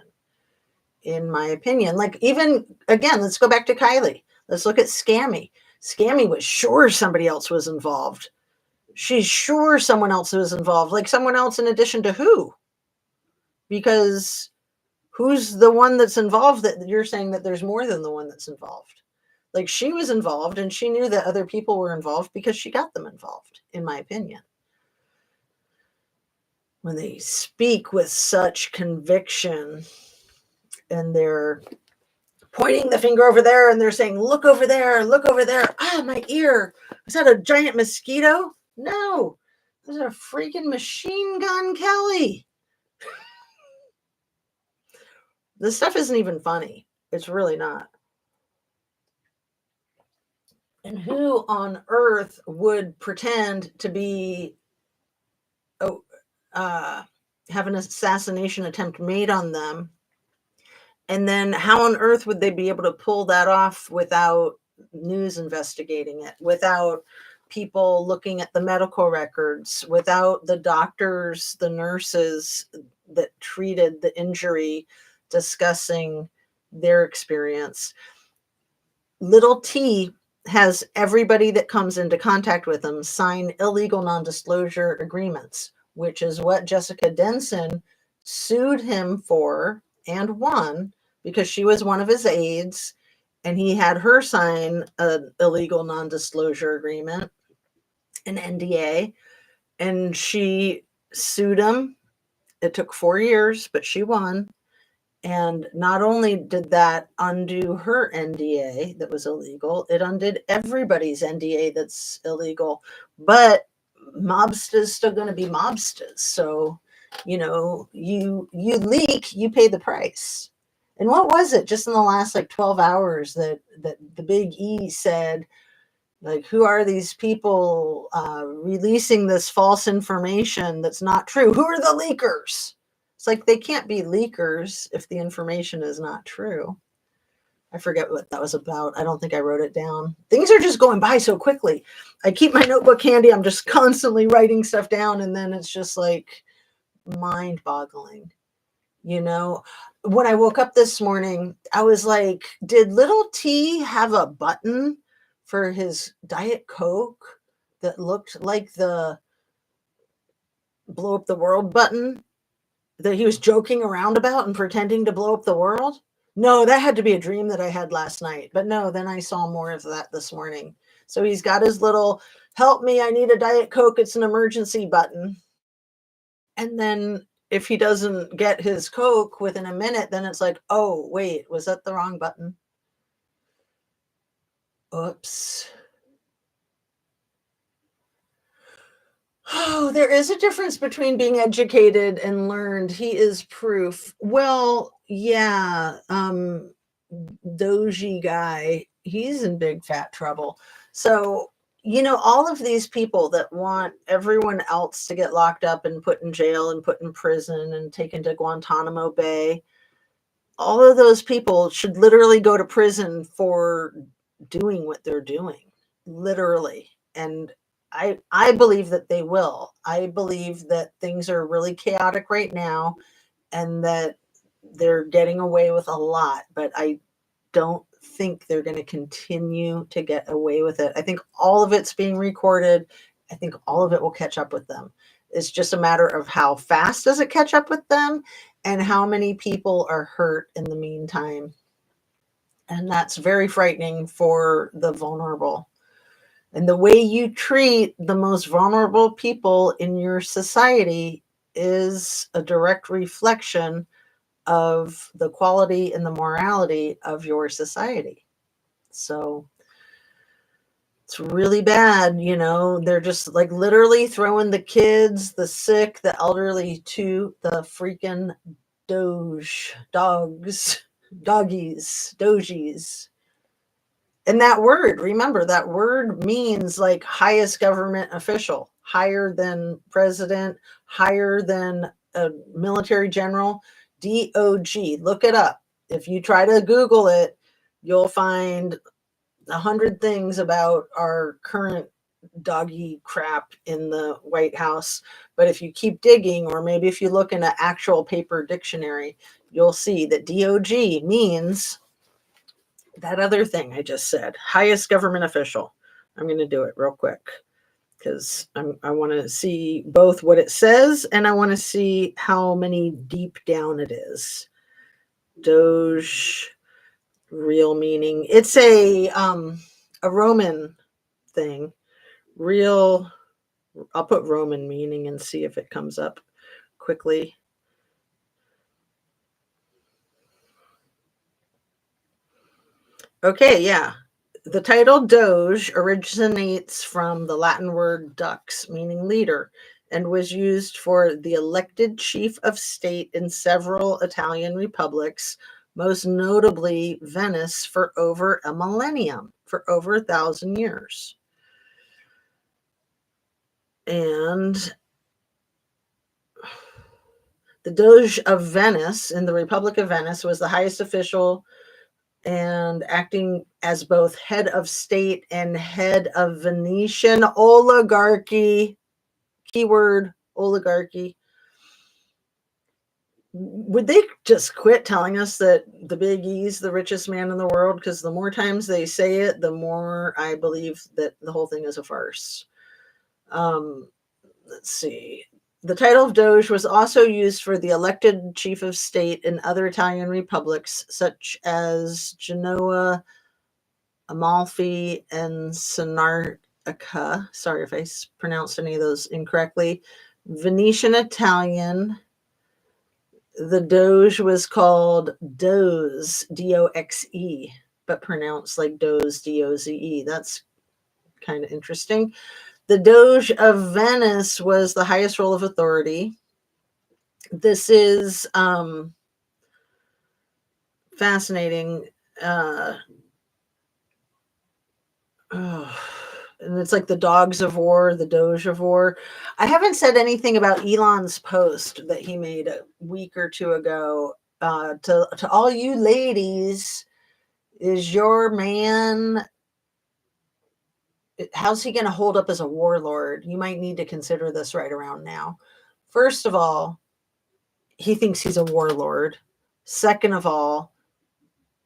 in my opinion. Like, even, again, let's go back to Kylie. Let's look at Scammy. Scammy was sure somebody else was involved. She's sure someone else was involved. Like, someone else in addition to who? Because who's the one that's involved that you're saying that there's more than the one that's involved? Like, she was involved, and she knew that other people were involved because she got them involved, in my opinion. When they speak with such conviction and they're pointing the finger over there and they're saying, look over there, look over there. Ah, my ear. Was that a giant mosquito? No, it was a freaking machine gun Kelly. This stuff isn't even funny. It's really not. And who on earth would pretend to be have an assassination attempt made on them? And then how on earth would they be able to pull that off without news investigating it, without people looking at the medical records, without the doctors, the nurses that treated the injury discussing their experience? Little T has everybody that comes into contact with them sign illegal non-disclosure agreements, which is what Jessica Denson sued him for and won, because she was one of his aides and he had her sign an illegal non-disclosure agreement, an NDA, and she sued him. It took 4 years, but she won. And not only did that undo her NDA that was illegal, it undid everybody's NDA that's illegal. But mobsters still going to be mobsters. So, you leak, you pay the price. And what was it just in the last 12 hours that the big E said, like, who are these people releasing this false information that's not true? Who are the leakers? It's like, they can't be leakers if the information is not true. I forget what that was about. I don't think I wrote it down. Things are just going by so quickly. I keep my notebook handy. I'm just constantly writing stuff down, and then it's just like mind-boggling. When I woke up this morning, I was like, did little T have a button for his Diet Coke that looked like the blow up the world button that he was joking around about and pretending to blow up the world? No, that had to be a dream that I had last night. But no, then I saw more of that this morning. So he's got his little, help me, I need a Diet Coke, it's an emergency button. And then if he doesn't get his Coke within a minute, then it's like, oh, wait, was that the wrong button? Oops. Oh, there is a difference between being educated and learned. He is proof. Well, yeah, Doji guy, he's in big fat trouble. So, all of these people that want everyone else to get locked up and put in jail and put in prison and taken to Guantanamo Bay, all of those people should literally go to prison for doing what they're doing, literally. And I believe that they will. I believe that things are really chaotic right now, and that they're getting away with a lot, but I don't think they're going to continue to get away with it. I think all of it's being recorded. I think all of it will catch up with them. It's just a matter of how fast does it catch up with them and how many people are hurt in the meantime. And that's very frightening for the vulnerable. And the way you treat the most vulnerable people in your society is a direct reflection of the quality and the morality of your society. So it's really bad, they're just like literally throwing the kids, the sick, the elderly to the freaking doggies. And that word, remember, that word means like highest government official, higher than president, higher than a military general. DOG, look it up. If you try to Google it, you'll find 100 things about our current doggy crap in the White House. But if you keep digging, or maybe if you look in an actual paper dictionary, you'll see that DOG means that other thing I just said, highest government official. I'm going to do it real quick because I want to see both what it says and I want to see how many deep down it is. Doge, real meaning. It's a Roman thing. Real, I'll put Roman meaning and see if it comes up quickly. Okay, yeah. The title Doge originates from the Latin word dux, meaning leader, and was used for the elected chief of state in several Italian republics, most notably Venice, for over a millennium, for over 1,000 years. And the Doge of Venice in the Republic of Venice was the highest official and acting as both head of state and head of Venetian oligarchy. Keyword oligarchy. Would they just quit telling us that the Big E's the richest man in the world? Because the more times they say it, the more I believe that the whole thing is a farce. Let's see. The title of Doge was also used for the elected chief of state in other Italian republics, such as Genoa, Amalfi, and Sanarca. Sorry if I pronounced any of those incorrectly. Venetian Italian. The Doge was called Doze, D-O-X-E, but pronounced like Doze, D-O-Z-E. That's kind of interesting. The Doge of Venice was the highest role of authority. This is fascinating. And it's like the dogs of war, the Doge of war. I haven't said anything about Elon's post that he made a week or two ago. To all you ladies, is your man, how's he going to hold up as a warlord? You might need to consider this right around now. First of all, he thinks he's a warlord. Second of all,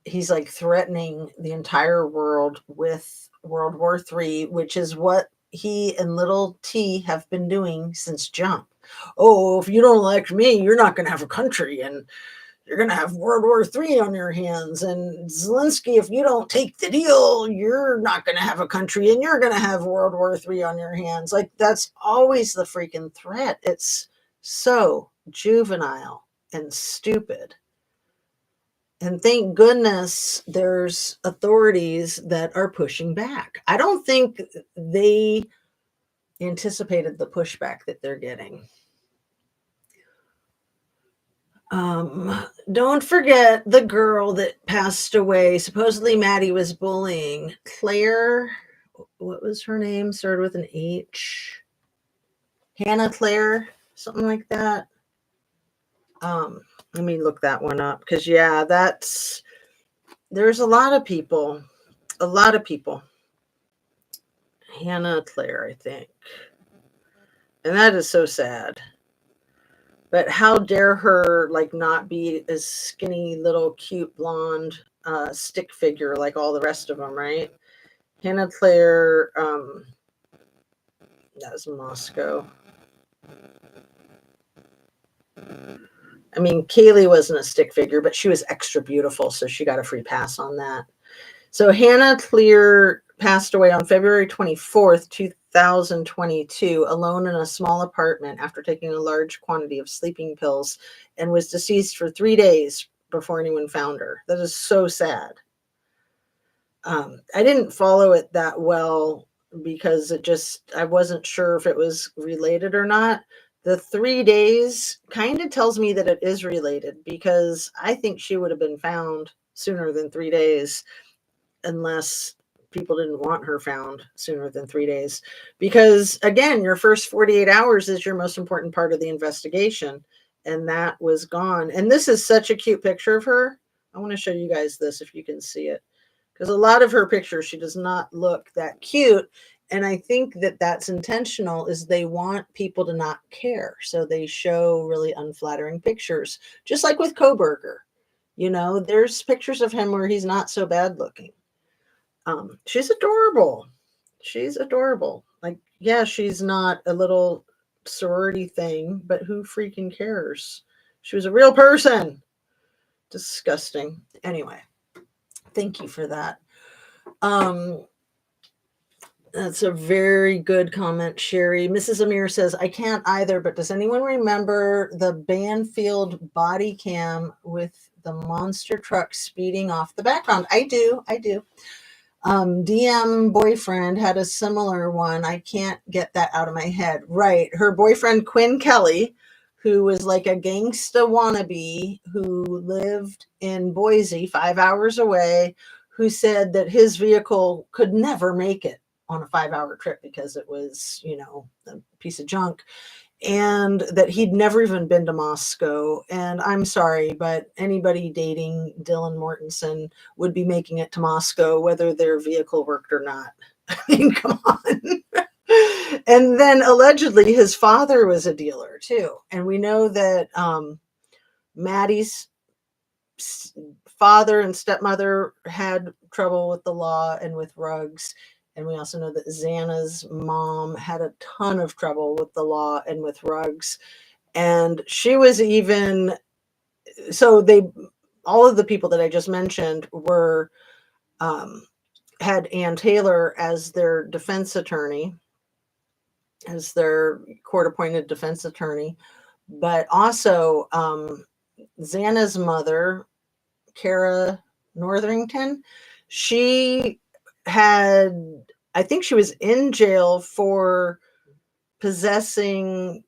he's like threatening the entire world with World War III, which is what he and little T have been doing since jump. Oh, if you don't elect me, you're not going to have a country, and you're going to have World War III on your hands. And Zelensky, if you don't take the deal, you're not going to have a country, and you're going to have World War III on your hands. Like, that's always the freaking threat. It's so juvenile and stupid. And thank goodness there's authorities that are pushing back. I don't think they anticipated the pushback that they're getting. Don't forget the girl that passed away. Supposedly Maddie was bullying. Claire, what was her name? Started with an H. Hannah Claire, something like that. Let me look that one up because, yeah, there's a lot of people. Hannah Claire, I think. And that is so sad. But how dare her like not be a skinny little cute blonde stick figure like all the rest of them, right? Hannah Claire, that was Moscow. I mean, Kaylee wasn't a stick figure, but she was extra beautiful, so she got a free pass on that. So Hannah Clear passed away on February 24th, 2022, alone in a small apartment after taking a large quantity of sleeping pills, and was deceased for 3 days before anyone found her. That is so sad. I didn't follow it that well because I wasn't sure if it was related or not. The 3 days kind of tells me that it is related, because I think she would have been found sooner than 3 days, unless people didn't want her found sooner than 3 days. Because again, your first 48 hours is your most important part of the investigation, and that was gone. And this is such a cute picture of her. I want to show you guys this if you can see it, because a lot of her pictures, she does not look that cute. And I think that that's intentional, is they want people to not care. So they show really unflattering pictures, just like with Koberger. You know, there's pictures of him where he's not so bad looking. She's adorable. She's adorable. Like, yeah, she's not a little sorority thing, but who freaking cares? She was a real person. Disgusting. Anyway, thank you for that. That's a very good comment, Sherry. Mrs. Amir says, I can't either, but does anyone remember the Banfield body cam with the monster truck speeding off the background? I do. DM boyfriend had a similar one. I can't get that out of my head. Right. Her boyfriend, Quinn Kelly, who was like a gangsta wannabe who lived in Boise, 5 hours away, who said that his vehicle could never make it on a 5-hour trip because it was, a piece of junk, and that he'd never even been to Moscow. And I'm sorry, but anybody dating Dylan Mortensen would be making it to Moscow, whether their vehicle worked or not. I mean, come on. And then allegedly his father was a dealer too. And we know that Maddie's father and stepmother had trouble with the law and with drugs. And we also know that Xana's mom had a ton of trouble with the law and with rugs. And she was even, all of the people that I just mentioned were, had Ann Taylor as their defense attorney, as their court-appointed defense attorney. But also Xana's mother, Kara Northerington, she had, I think she was in jail for possessing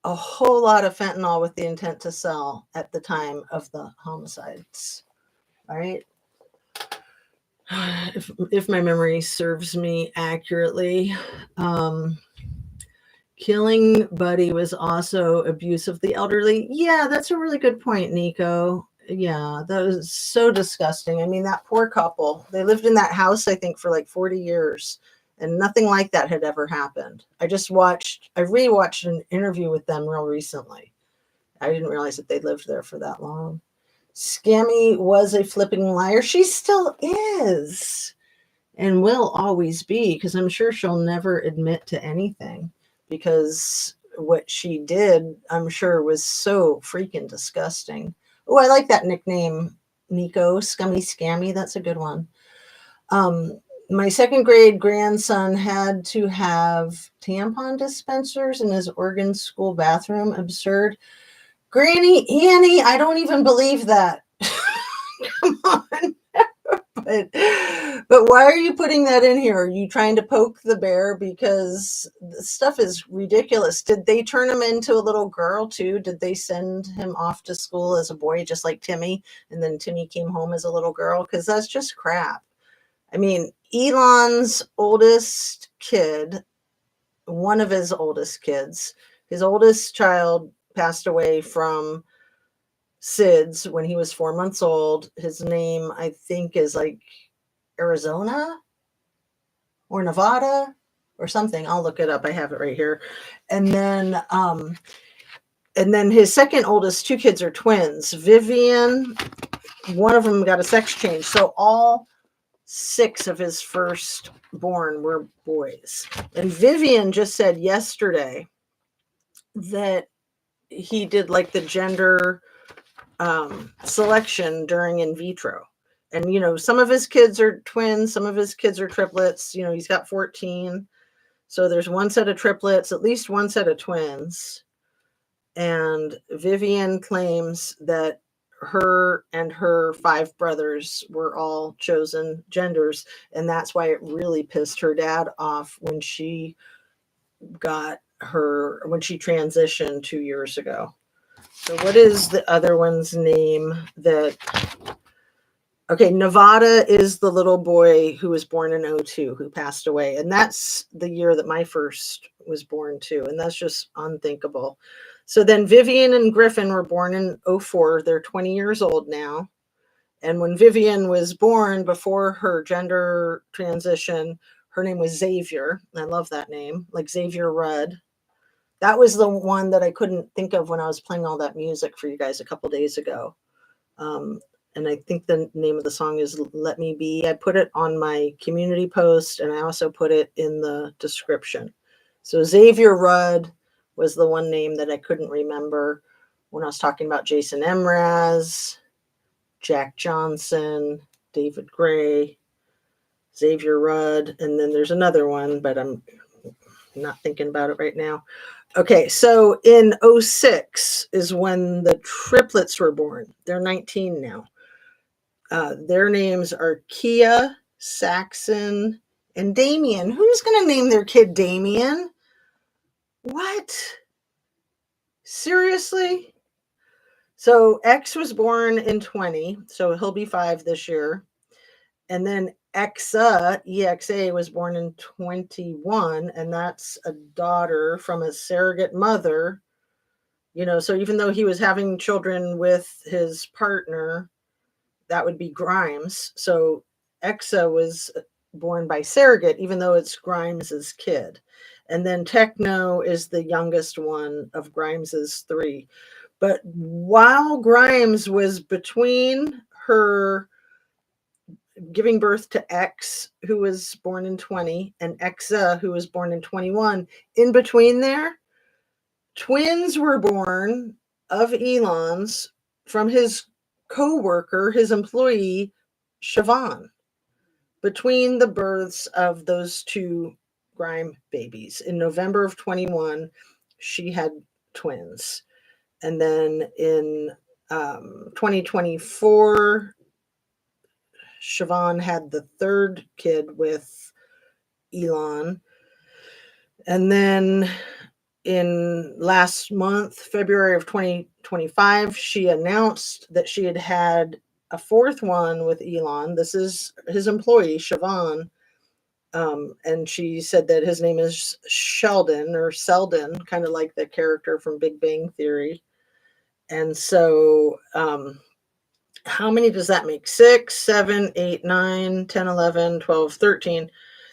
a whole lot of fentanyl with the intent to sell at the time of the homicides. All right. If my memory serves me accurately, killing Buddy was also abuse of the elderly. Yeah, that's a really good point, Nico. Yeah, that was so disgusting. I mean, that poor couple, they lived in that house, I think, for like 40 years, and nothing like that had ever happened. I rewatched an interview with them real recently. I didn't realize that they lived there for that long. Scammy was a flipping liar. She still is and will always be, because I'm sure she'll never admit to anything, because what she did, I'm sure, was so freaking disgusting. Oh, I like that nickname, Nico. Scummy Scammy. That's a good one. My second grade grandson had to have tampon dispensers in his Oregon school bathroom. Absurd. Granny Annie, I don't even believe that. Come on. But why are you putting that in here? Are you trying to poke the bear? Because the stuff is ridiculous. Did they turn him into a little girl too? Did they send him off to school as a boy, just like Timmy, and then Timmy came home as a little girl? Because that's just crap. I mean, Elon's oldest kid, one of his oldest kids, his oldest child passed away from SIDS when he was 4 months old. His name, I think, is like Arizona or Nevada or something. I'll look it up. I have it right here. And then And then his second oldest two kids are twins. Vivian, one of them got a sex change. So all 6 of his firstborn were boys. And Vivian just said yesterday that he did like the gender selection during in vitro. And, some of his kids are twins, some of his kids are triplets. He's got 14. So there's one set of triplets, at least one set of twins. And Vivian claims that her and her 5 brothers were all chosen genders. And that's why it really pissed her dad off when she transitioned 2 years ago. So what is the other one's name okay, Nevada is the little boy who was born in 2002, who passed away. And that's the year that my first was born too. And that's just unthinkable. So then Vivian and Griffin were born in 2004. They're 20 years old now. And when Vivian was born, before her gender transition, her name was Xavier. I love that name, like Xavier Rudd. That was the one that I couldn't think of when I was playing all that music for you guys a couple days ago. And I think the name of the song is Let Me Be. I put it on my community post, and I also put it in the description. So Xavier Rudd was the one name that I couldn't remember when I was talking about Jason Mraz, Jack Johnson, David Gray, Xavier Rudd, and then there's another one, but I'm not thinking about it right now. Okay, so in 2006 is when the triplets were born. They're 19 now. Their names are Kia, Saxon, and Damien. Who's going to name their kid Damien? What? Seriously? So X was born in 20, so he'll be 5 this year. And then EXA was born in 21, and that's a daughter from a surrogate mother. So even though he was having children with his partner, that would be Grimes. So Exa was born by surrogate, even though it's Grimes's kid. And then Techno is the youngest one of Grimes's 3. But while Grimes was between her giving birth to X, who was born in 20, and Exa, who was born in 21, in between there, twins were born of Elon's from his co-worker, his employee, Siobhan. Between the births of those 2 Grime babies in November of 21, she had twins. And then in 2024, Siobhan had the 3rd kid with Elon. And then in last month, February of 2025, she announced that she had a 4th one with Elon. This is his employee, Siobhan. And she said that his name is Sheldon or Seldon, kind of like the character from Big Bang Theory. And so how many does that make? 6, 7, 8, 9, 10, 11, 12, 13.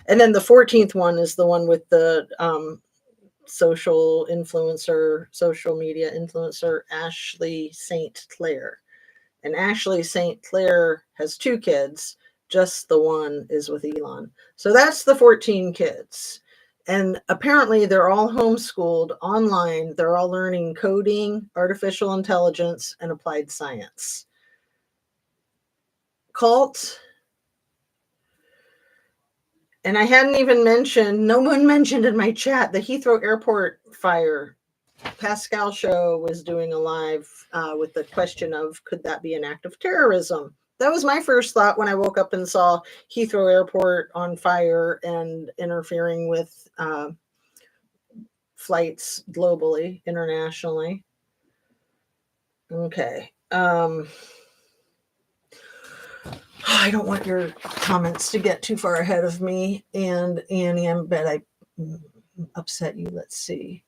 And then the 14th one is the one with the social media influencer, Ashley St. Clair. And Ashley St. Clair has 2 kids. Just the one is with Elon. So that's the 14 kids. And apparently they're all homeschooled online. They're all learning coding, artificial intelligence, and applied science. Cult. And I hadn't even mentioned, no one mentioned in my chat, the Heathrow Airport fire. Pascal Show was doing a live with the question of, could that be an act of terrorism? That was my first thought when I woke up and saw Heathrow Airport on fire and interfering with flights globally, internationally. Okay. I don't want your comments to get too far ahead of me. And Annie, I bet I upset you. Let's see.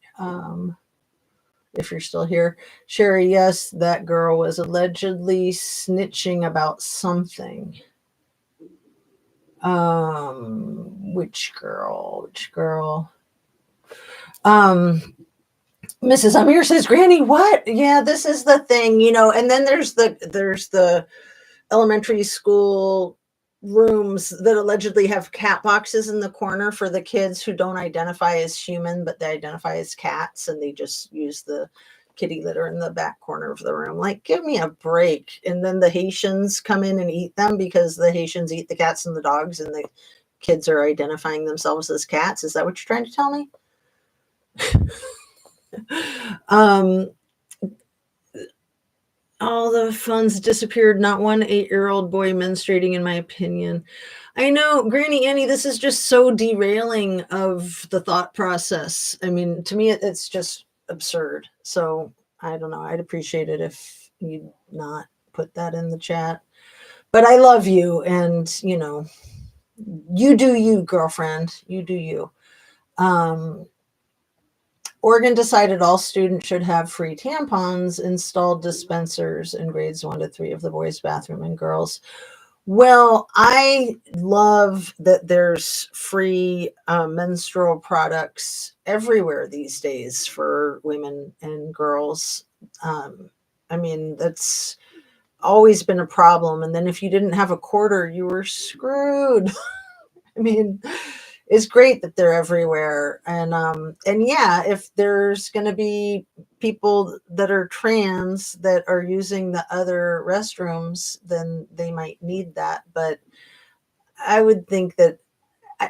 If you're still here. Sherry, yes, that girl was allegedly snitching about something. Which girl? Mrs. Amir says, Granny, what? Yeah, this is the thing, and then there's the elementary school rooms that allegedly have cat boxes in the corner for the kids who don't identify as human, but they identify as cats, and they just use the kitty litter in the back corner of the room. Like, give me a break. And then the Haitians come in and eat them because the Haitians eat the cats and the dogs, and the kids are identifying themselves as cats. Is that what you're trying to tell me? All the funds disappeared. Not one 8-year-old boy menstruating, in my opinion. I know, Granny Annie, this is just so derailing of the thought process. I mean, to me, it's just absurd. So I don't know. I'd appreciate it if you'd not put that in the chat. But I love you, and you do you, girlfriend. You do you. Oregon decided all students should have free tampons, installed dispensers in grades 1 to 3 of the boys' bathroom and girls. Well, I love that there's free menstrual products everywhere these days for women and girls. I mean, that's always been a problem. And then if you didn't have a quarter, you were screwed. I mean, it's great that they're everywhere. And yeah, if there's going to be people that are trans that are using the other restrooms, then they might need that. But I would think that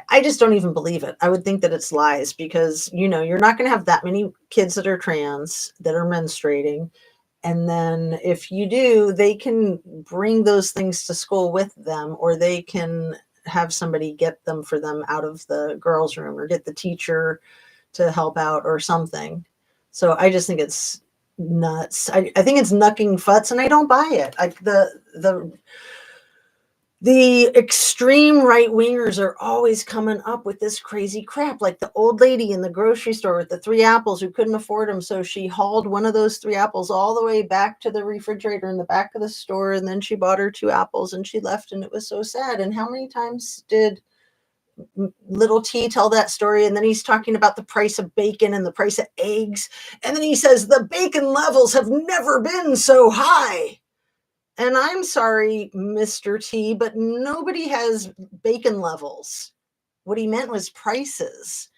I just don't even believe it. I would think that it's lies because, you're not going to have that many kids that are trans that are menstruating. And then if you do, they can bring those things to school with them, or they can have somebody get them for them out of the girls' room, or get the teacher to help out or something. So I just think it's nuts. I think it's knucking futs, and I don't buy it. Like the extreme right wingers are always coming up with this crazy crap, like the old lady in the grocery store with the 3 apples who couldn't afford them. So she hauled one of those 3 apples all the way back to the refrigerator in the back of the store. And then she bought her 2 apples and she left. And it was so sad. And how many times did little T tell that story? And then he's talking about the price of bacon and the price of eggs. And then he says the bacon levels have never been so high. And I'm sorry, Mr. T, but nobody has bacon levels. What he meant was prices.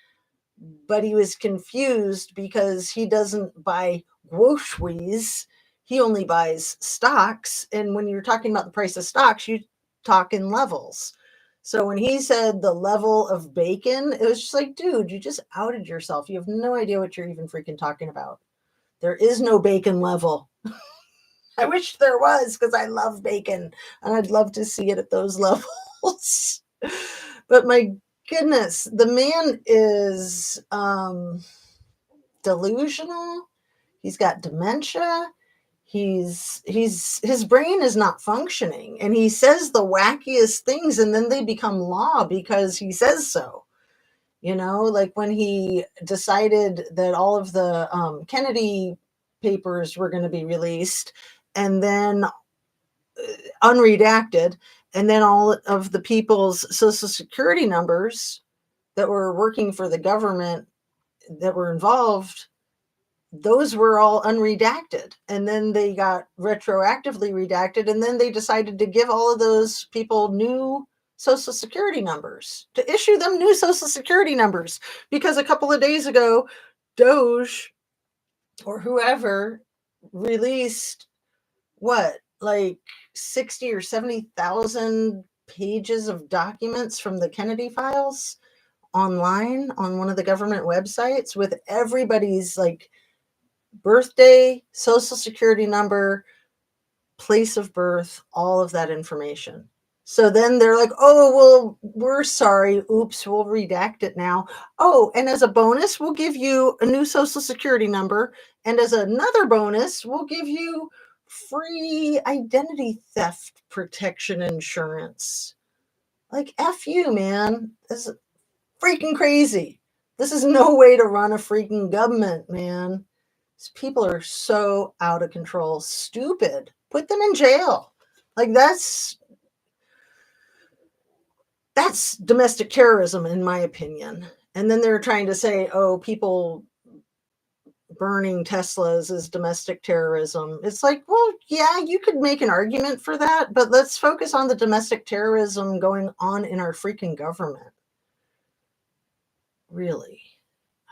But he was confused because he doesn't buy groceries. He only buys stocks. And when you're talking about the price of stocks, you talk in levels. So when he said the level of bacon, it was just like, dude, you just outed yourself. You have no idea what you're even freaking talking about. There is no bacon level. I wish there was, because I love bacon and I'd love to see it at those levels. But my goodness, the man is delusional. He's got dementia. His brain is not functioning, and he says the wackiest things, and then they become law because he says so. Like when he decided that all of the Kennedy papers were going to be released, and then unredacted, and then all of the people's social security numbers that were working for the government that were involved, those were all unredacted, and then they got retroactively redacted, and then they decided to give all of those people new social security numbers, to issue them new social security numbers, because a couple of days ago Doge or whoever released like 60 or 70,000 pages of documents from the Kennedy files online on one of the government websites with everybody's like birthday, social security number, place of birth, all of that information. So then they're like, oh, well, we're sorry. Oops, we'll redact it now. Oh, and as a bonus, we'll give you a new social security number. And as another bonus, we'll give you free identity theft protection insurance. Like, F you, man. This is freaking crazy. This is no way to run a freaking government, man. These people are so out of control. Stupid. Put them in jail. Like, that's domestic terrorism, in my opinion. And then they're trying to say, oh, people burning Teslas is domestic terrorism. It's like, well, yeah, you could make an argument for that, but let's focus on the domestic terrorism going on in our freaking government. Really.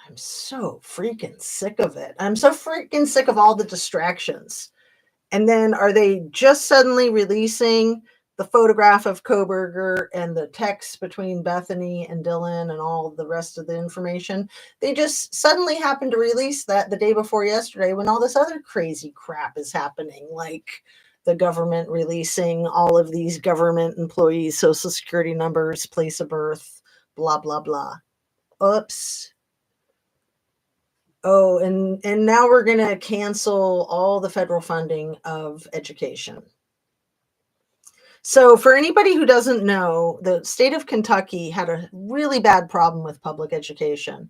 I'm so freaking sick of it. I'm so freaking sick of all the distractions. And then are they just suddenly releasing the photograph of Koberger and the text between Bethany and Dylan and all the rest of the information? They just suddenly happened to release that the day before yesterday when all this other crazy crap is happening, like the government releasing all of these government employees' social security numbers, place of birth, blah, blah, blah. Oops. Oh, and now we're going to cancel all the federal funding of education. So for anybody who doesn't know, the state of Kentucky had a really bad problem with public education.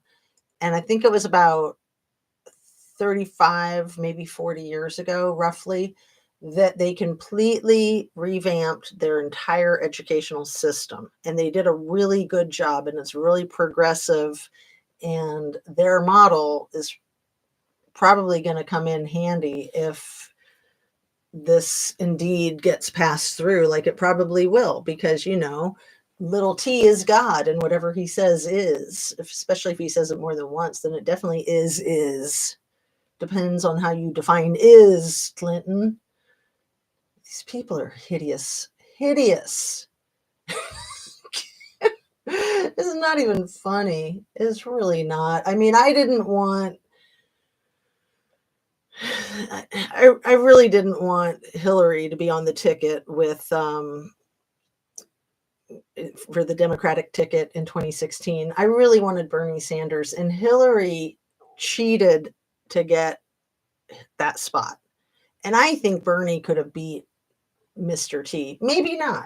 And I think it was about 35, maybe 40 years ago, roughly, that they completely revamped their entire educational system. And they did a really good job, and it's really progressive. And their model is probably going to come in handy if this indeed gets passed through, like it probably will, because, you know, little t is God, and whatever he says is, especially if he says it more than once, then it definitely is. Depends on how you define is, Clinton. These people are hideous. Hideous. This is not even funny. It's really not. I mean, I really didn't want Hillary to be on the ticket with for the Democratic ticket in 2016. I really wanted Bernie Sanders, and Hillary cheated to get that spot. And I think Bernie could have beat Mr. T. Maybe not.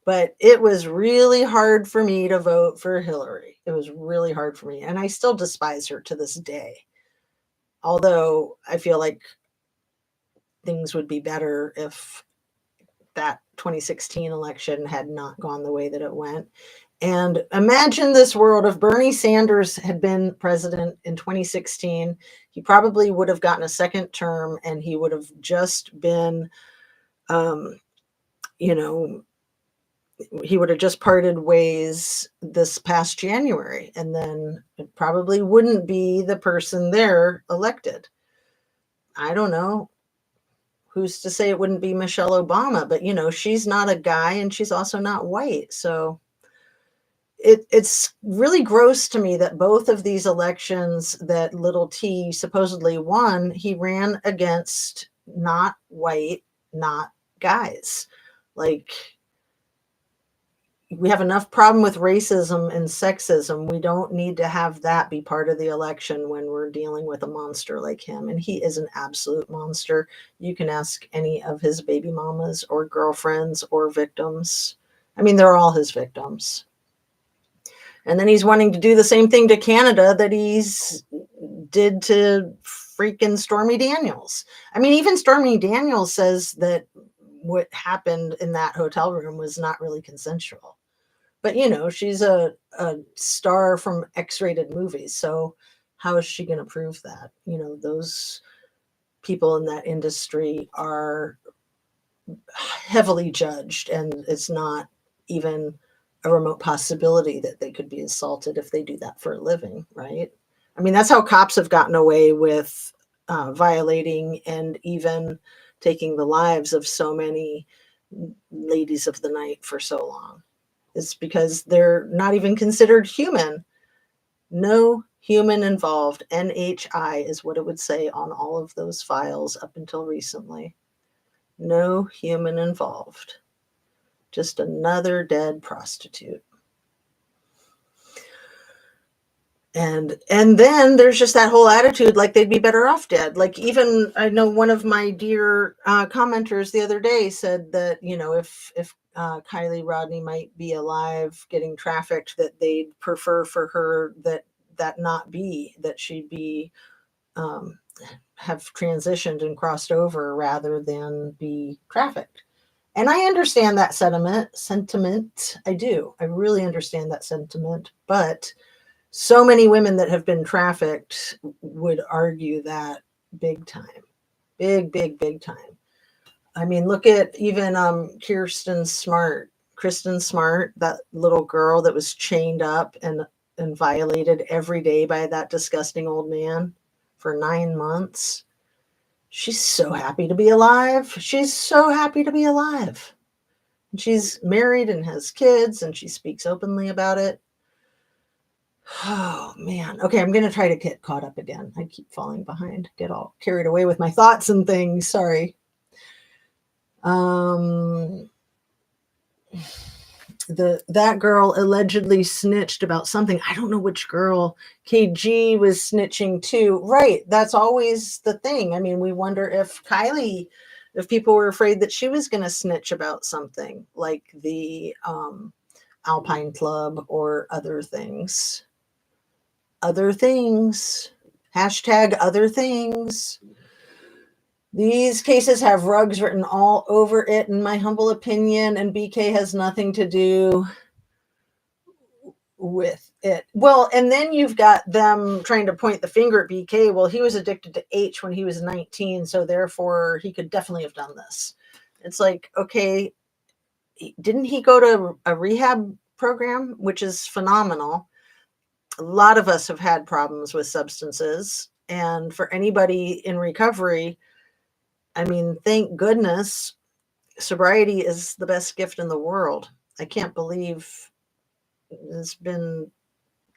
But it was really hard for me to vote for Hillary. It was really hard for me. And I still despise her to this day. Although I feel like things would be better if that 2016 election had not gone the way that it went. And imagine this world if Bernie Sanders had been president in 2016, he probably would have gotten a second term, and he would have just been, he would have just parted ways this past January, and then it probably wouldn't be the person there elected. I don't know. Who's to say it wouldn't be Michelle Obama? But, you know, she's not a guy, and she's also not white. So it's really gross to me that both of these elections that little T supposedly won, he ran against not white, not guys. Like, we have enough problem with racism and sexism. We don't need to have that be part of the election when we're dealing with a monster like him. And he is an absolute monster. You can ask any of his baby mamas or girlfriends or victims. I mean, they're all his victims. And then he's wanting to do the same thing to Canada that he's did to freaking Stormy Daniels. I mean, even Stormy Daniels says that what happened in that hotel room was not really consensual. But, you know, she's a star from X-rated movies. So how is she going to prove that? You know, those people in that industry are heavily judged, and it's not even a remote possibility that they could be assaulted if they do that for a living, right? I mean, that's how cops have gotten away with violating and even taking the lives of so many ladies of the night for so long. It's because they're not even considered human. No human involved. NHI is what it would say on all of those files up until recently. No human involved. Just another dead prostitute. And then there's just that whole attitude like they'd be better off dead. Like, even I know one of my dear commenters the other day said that, you know, if Kylie Rodney might be alive getting trafficked, that they'd prefer for her that not be, that she'd be have transitioned and crossed over rather than be trafficked. And I understand that sentiment. I do. I really understand that sentiment. But So many women that have been trafficked would argue that big time. Big time. I mean, look at even Kristen Smart, that little girl that was chained up and violated every day by that disgusting old man for 9 months. She's so happy to be alive. She's so happy to be alive. She's married and has kids, and she speaks openly about it. Oh man. Okay, I'm gonna try to get caught up again. I keep falling behind, get all carried away with my thoughts and things. Sorry. That girl allegedly snitched about something. I don't know which girl. KG was snitching too. Right. That's always the thing. I mean, we wonder if people were afraid that she was going to snitch about something like the Alpine Club or other things. Other things. Hashtag other things. These cases have rugs written all over it, in my humble opinion, and BK has nothing to do with it. Well, and then you've got them trying to point the finger at BK. Well, he was addicted to H when he was 19, so therefore he could definitely have done this. It's like, okay, didn't he go to a rehab program, which is phenomenal? A lot of us have had problems with substances, and for anybody in recovery, I mean, thank goodness sobriety is the best gift in the world. I can't believe it's been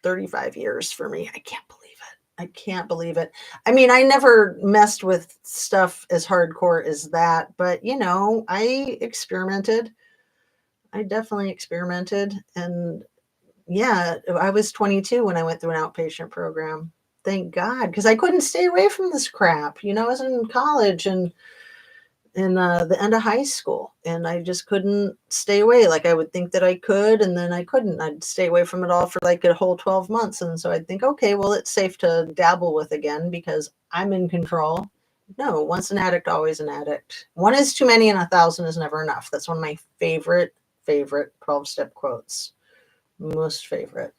35 years for me. I can't believe it. I can't believe it. I mean, I never messed with stuff as hardcore as that, but you know, I experimented. I definitely experimented. And yeah, I was 22 when I went through an outpatient program. Thank God, because I couldn't stay away from this crap. You know, I was in college and in the end of high school, and I just couldn't stay away. Like I would think that I could, and then I couldn't. I'd stay away from it all for like a whole 12 months. And so I'd think, okay, well, it's safe to dabble with again because I'm in control. No, once an addict, always an addict. One is too many and 1,000 is never enough. That's one of my favorite 12-step quotes. Most favorite.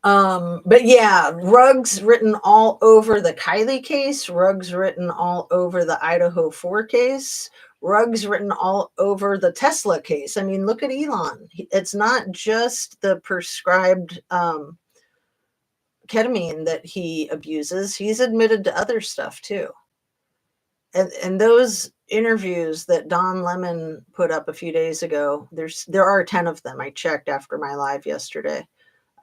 But yeah, rugs written all over the Kylie case, rugs written all over the Idaho 4 case, rugs written all over the Tesla case. I mean, look at Elon. It's not just the prescribed ketamine that he abuses. He's admitted to other stuff too. And those interviews that Don Lemon put up a few days ago, there are 10 of them. I checked after my live yesterday.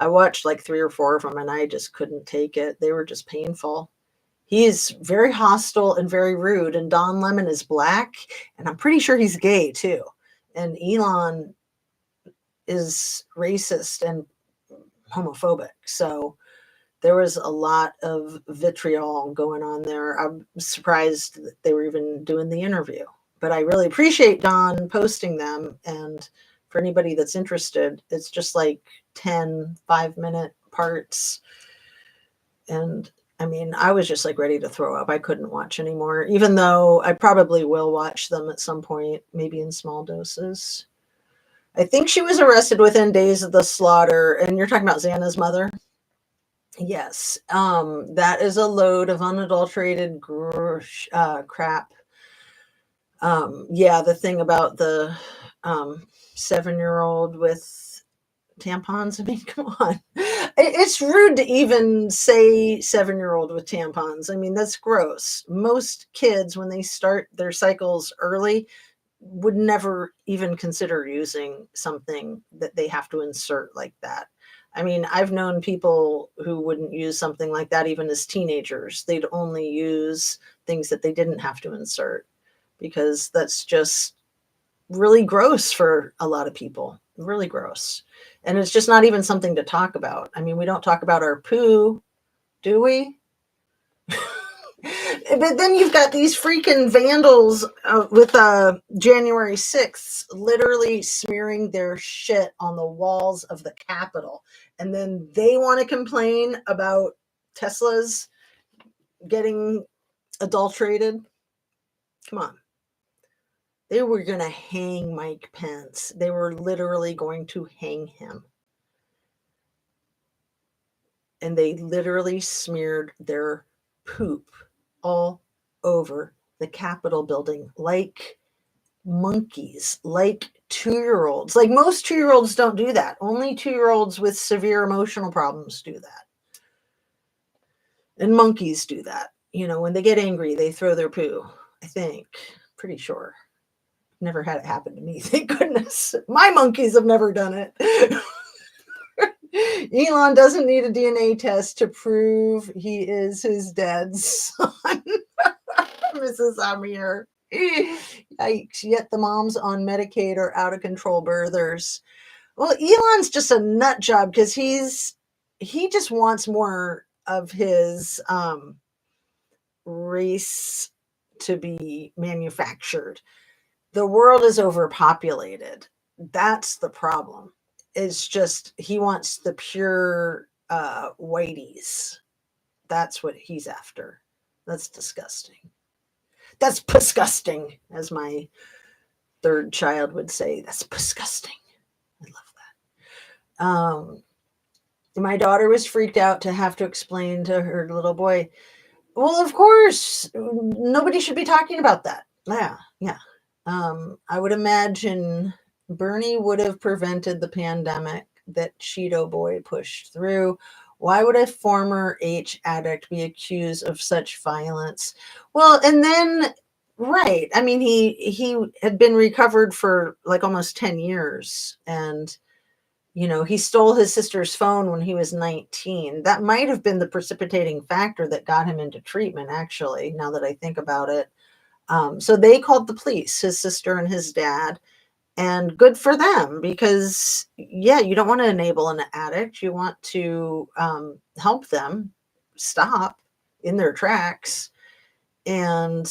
I watched like 3 or 4 of them and I just couldn't take it. They were just painful. He is very hostile and very rude. And Don Lemon is black, and I'm pretty sure he's gay too. And Elon is racist and homophobic. So there was a lot of vitriol going on there. I'm surprised that they were even doing the interview. But I really appreciate Don posting them. And for anybody that's interested, it's just like 10 5-minute parts. And I mean, I was just like ready to throw up. I couldn't watch anymore, even though I probably will watch them at some point, maybe in small doses. I think she was arrested within days of the slaughter. And you're talking about Xana's mother? Yes. That is a load of unadulterated crap. Yeah, the thing about the 7-year-old with tampons. I mean, come on. It's rude to even say 7-year-old with tampons. I mean, that's gross. Most kids, when they start their cycles early, would never even consider using something that they have to insert like that. I mean, I've known people who wouldn't use something like that even as teenagers. They'd only use things that they didn't have to insert because that's just really gross for a lot of people. Really gross. And it's just not even something to talk about. I mean, we don't talk about our poo, do we? But then you've got these freaking vandals with January 6th literally smearing their shit on the walls of the Capitol. And then they want to complain about Teslas getting adulterated. Come on. They were going to hang Mike Pence. They were literally going to hang him. and they literally smeared their poop all over the Capitol building like monkeys, like 2-year-olds. Like most 2-year-olds don't do that. Only 2-year-olds with severe emotional problems do that. And monkeys do that. When they get angry, they throw their poo, I think. Pretty sure. Never had it happen to me, thank goodness. My monkeys have never done it. Elon doesn't need a DNA test to prove he is his dad's son. Mrs. Amir. Yikes. Yet the moms on Medicaid are out of control birthers. Well, Elon's just a nut job because he just wants more of his race to be manufactured. The world is overpopulated. That's the problem. It's just he wants the pure whiteys. That's what he's after. That's disgusting. That's disgusting, as my third child would say. That's disgusting. I love that. My daughter was freaked out to have to explain to her little boy, well, of course, nobody should be talking about that. Yeah. I would imagine Bernie would have prevented the pandemic that Cheeto Boy pushed through. Why would a former H addict be accused of such violence? Well, and then, right. I mean, he had been recovered for like almost 10 years. And, he stole his sister's phone when he was 19. That might have been the precipitating factor that got him into treatment, actually, now that I think about it. So they called the police, his sister and his dad, and good for them because, yeah, you don't want to enable an addict. You want to help them stop in their tracks. And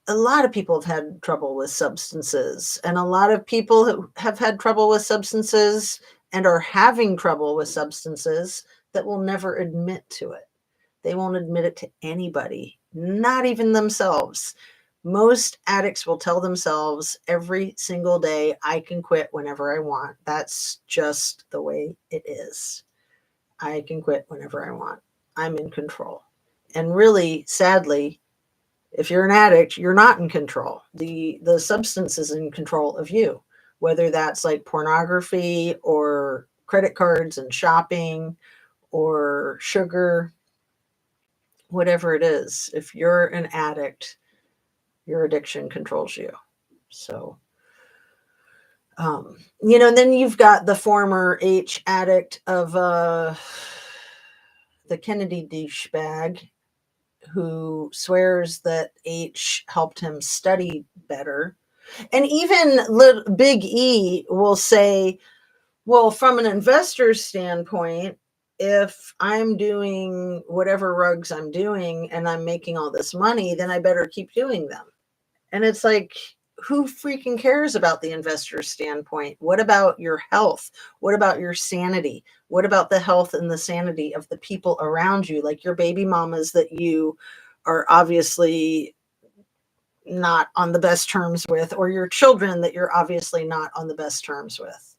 a lot of people have had trouble with substances, and a lot of people who have had trouble with substances and are having trouble with substances that will never admit to it. They won't admit it to anybody, not even themselves. Most addicts will tell themselves every single day, I can quit whenever I want. That's just the way it is. I can quit whenever I want. I'm in control. And really, sadly, if you're an addict, you're not in control. The substance is in control of you, whether that's like pornography or credit cards and shopping or sugar, whatever it is. If you're an addict, your addiction controls you. So, then you've got the former H addict of the Kennedy douchebag who swears that H helped him study better. And even Big E will say, well, from an investor's standpoint, if I'm doing whatever rugs I'm doing and I'm making all this money, then I better keep doing them. And it's like, who freaking cares about the investor's standpoint? What about your health? What about your sanity? What about the health and the sanity of the people around you, like your baby mamas that you are obviously not on the best terms with, or your children that you're obviously not on the best terms with?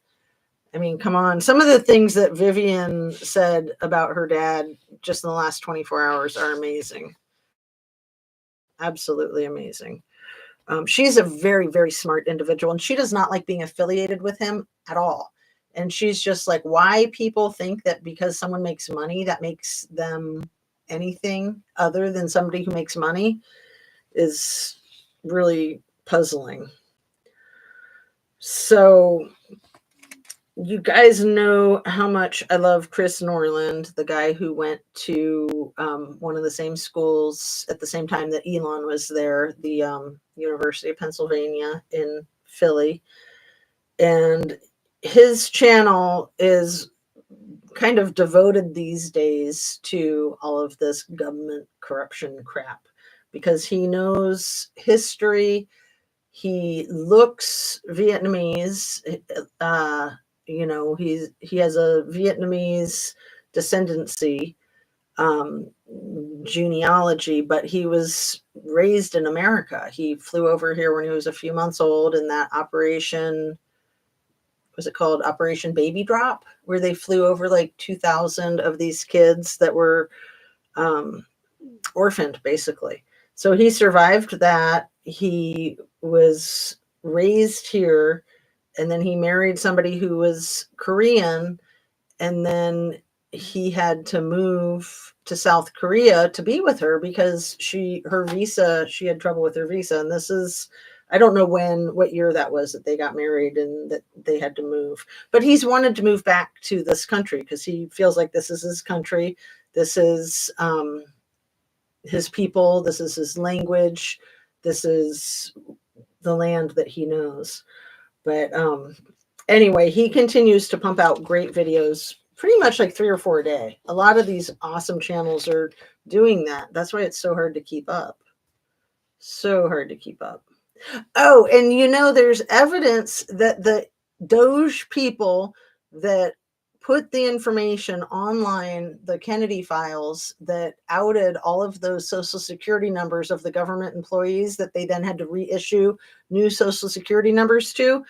I mean, come on. Some of the things that Vivian said about her dad just in the last 24 hours are amazing. Absolutely amazing. She's a very, very smart individual, and she does not like being affiliated with him at all. And she's just like, why people think that because someone makes money, that makes them anything other than somebody who makes money is really puzzling. So you guys know how much I love Chris Norland, the guy who went to one of the same schools at the same time that Elon was there, the University of Pennsylvania in Philly. And his channel is kind of devoted these days to all of this government corruption crap because he knows history. He looks Vietnamese. He has a Vietnamese descendancy genealogy, but he was raised in America. He flew over here when he was a few months old in that Operation was it called Operation Baby Drop, where they flew over like 2,000 of these kids that were orphaned, basically. So he survived that. He was raised here, and then he married somebody who was Korean, and then he had to move to South Korea to be with her because she had trouble with her visa. And this is, I don't know what year that was that they got married and that they had to move. But he's wanted to move back to this country because he feels like this is his country. This is his people. This is his language. This is the land that he knows. But anyway, he continues to pump out great videos, pretty much like 3 or 4 a day. A lot of these awesome channels are doing that. That's why it's so hard to keep up. So hard to keep up. Oh, and there's evidence that the Doge people that put the information online, the Kennedy files that outed all of those social security numbers of the government employees that they then had to reissue new social security numbers to,